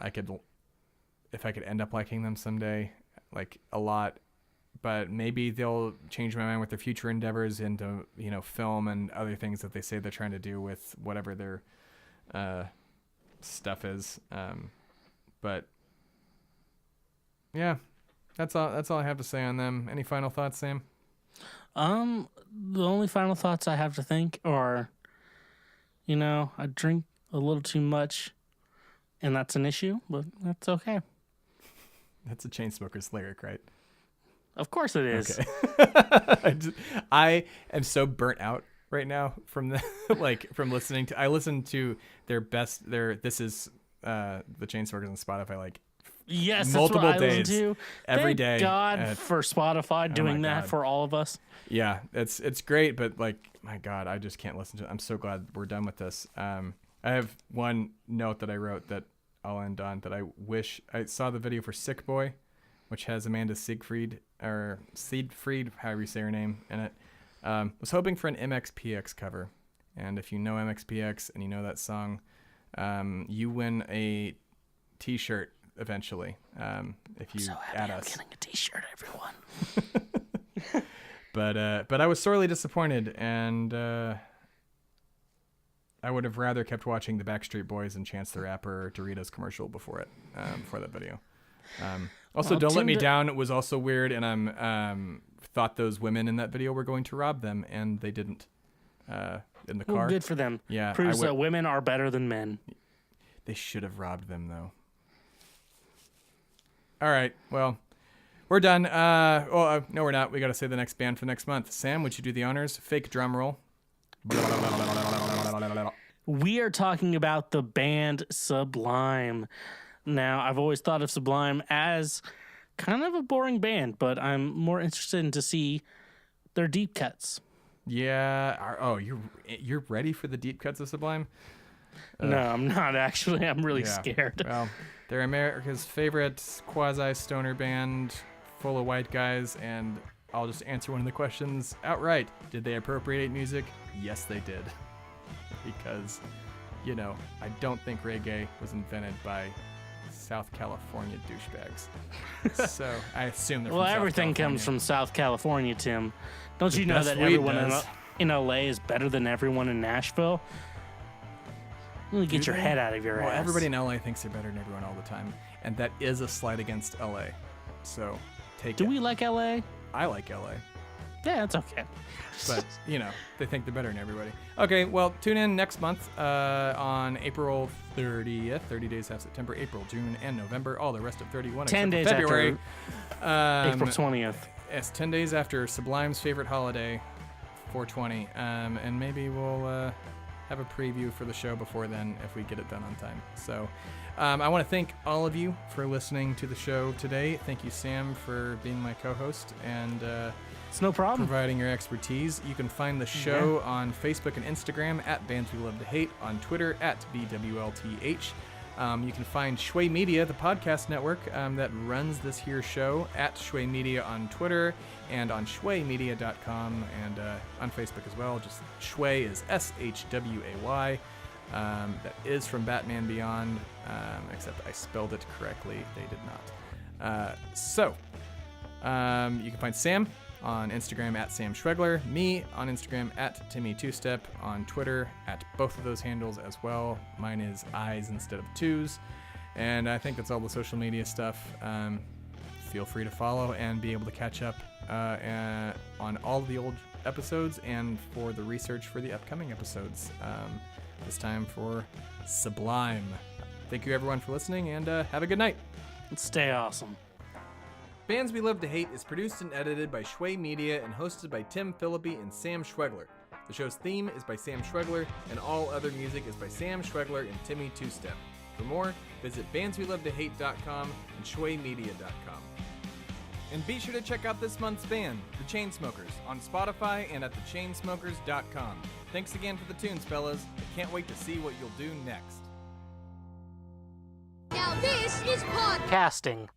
S1: if I could end up liking them someday, like a lot. But maybe they'll change my mind with their future endeavors into, you know, film and other things that they say they're trying to do with whatever their stuff is. But yeah, that's all I have to say on them. Any final thoughts, Sam?
S2: The only final thoughts I have to think are, you know, I drink a little too much, and that's an issue, but that's okay.
S1: That's a Chainsmokers lyric, right?
S2: Of course it is.
S1: Okay. I am so burnt out right now from from listening to. I listened to this is the Chainsmokers on Spotify like multiple
S2: that's what
S1: days,
S2: I listen to.
S1: every day.
S2: Thank God for Spotify doing that for all of us.
S1: Yeah, it's great, but like, my God, I just can't listen to it. I'm so glad we're done with this. I have one note that I wrote that I'll end on, that I wish I saw the video for Sick Boy, which has Amanda Siegfried, however you say her name, in it. Was hoping for an MXPX cover. And if you know MXPX and you know that song, you win a t-shirt eventually, if you add us.
S2: I'm getting a t-shirt, everyone.
S1: But I was sorely disappointed, and I would have rather kept watching the Backstreet Boys and Chance the Rapper Doritos commercial before that video. Also, Don't Let Me Down, it was also weird, and I'm thought those women in that video were going to rob them, and they didn't. In the car.
S2: Well, good for them.
S1: Yeah,
S2: proves that women are better than men.
S1: They should have robbed them, though. All right, well, we're done. No, we're not. We got to say the next band for next month. Sam, would you do the honors? Fake drum roll.
S2: We are talking about the band Sublime. Now, I've always thought of Sublime as kind of a boring band, but I'm more interested in to see their deep cuts.
S1: Yeah. Oh, you're ready for the deep cuts of Sublime?
S2: No, I'm not actually. I'm really scared.
S1: Well, they're America's favorite quasi-stoner band, full of white guys, and I'll just answer one of the questions outright. Did they appropriate music? Yes, they did. Because you know, I don't think reggae was invented by South California douchebags. So I assume they're from
S2: Well,
S1: South
S2: everything
S1: California.
S2: comes from South California, Tim. Don't
S1: The
S2: you know
S1: best
S2: that
S1: weed
S2: everyone
S1: does.
S2: in LA is better than everyone in Nashville? Really get
S1: Do
S2: your
S1: they?
S2: head out of your
S1: Well,
S2: ass.
S1: everybody in LA thinks they're better than everyone all the time, and that is a slight against LA. So take
S2: Do
S1: it.
S2: we like LA?
S1: I like LA,
S2: Yeah, it's okay.
S1: but you know they think they're better than everybody. Okay, well, tune in next month on April 30th. 30 days have September, April, June, and November. All the rest of 31
S2: 10
S1: except
S2: days
S1: for February.
S2: April 20th.
S1: It's 10 days after Sublime's favorite holiday, 420, and maybe we'll have a preview for the show before then if we get it done on time. So I want to thank all of you for listening to the show today. Thank you, Sam, for being my co-host and
S2: It's no problem.
S1: providing your expertise. You can find the show on Facebook and Instagram at Bands We Love to Hate, on Twitter at BWLTH. You can find Shway Media, the podcast network that runs this here show, at Shway Media on Twitter and on shwaymedia.com and on Facebook as well. Just Shway is SHWAY. That is from Batman Beyond, except I spelled it correctly. They did not. You can find Sam on Instagram at Sam Schwegler, me on Instagram at Timmy Twostep, on Twitter at both of those handles as well. Mine is I's instead of twos. And I think that's all the social media stuff. Feel free to follow and be able to catch up on all of the old episodes and for the research for the upcoming episodes. This time for Sublime. Thank you everyone for listening and have a good night.
S2: Stay awesome.
S1: Bands We Love to Hate is produced and edited by Shway Media and hosted by Tim Philippi and Sam Schwegler. The show's theme is by Sam Schwegler, and all other music is by Sam Schwegler and Timmy Twostep. For more, visit bandswelovetohate.com and shwaymedia.com. And be sure to check out this month's band, The Chainsmokers, on Spotify and at TheChainsmokers.com. Thanks again for the tunes, fellas. I can't wait to see what you'll do next.
S4: Now this is podcast.
S2: Casting.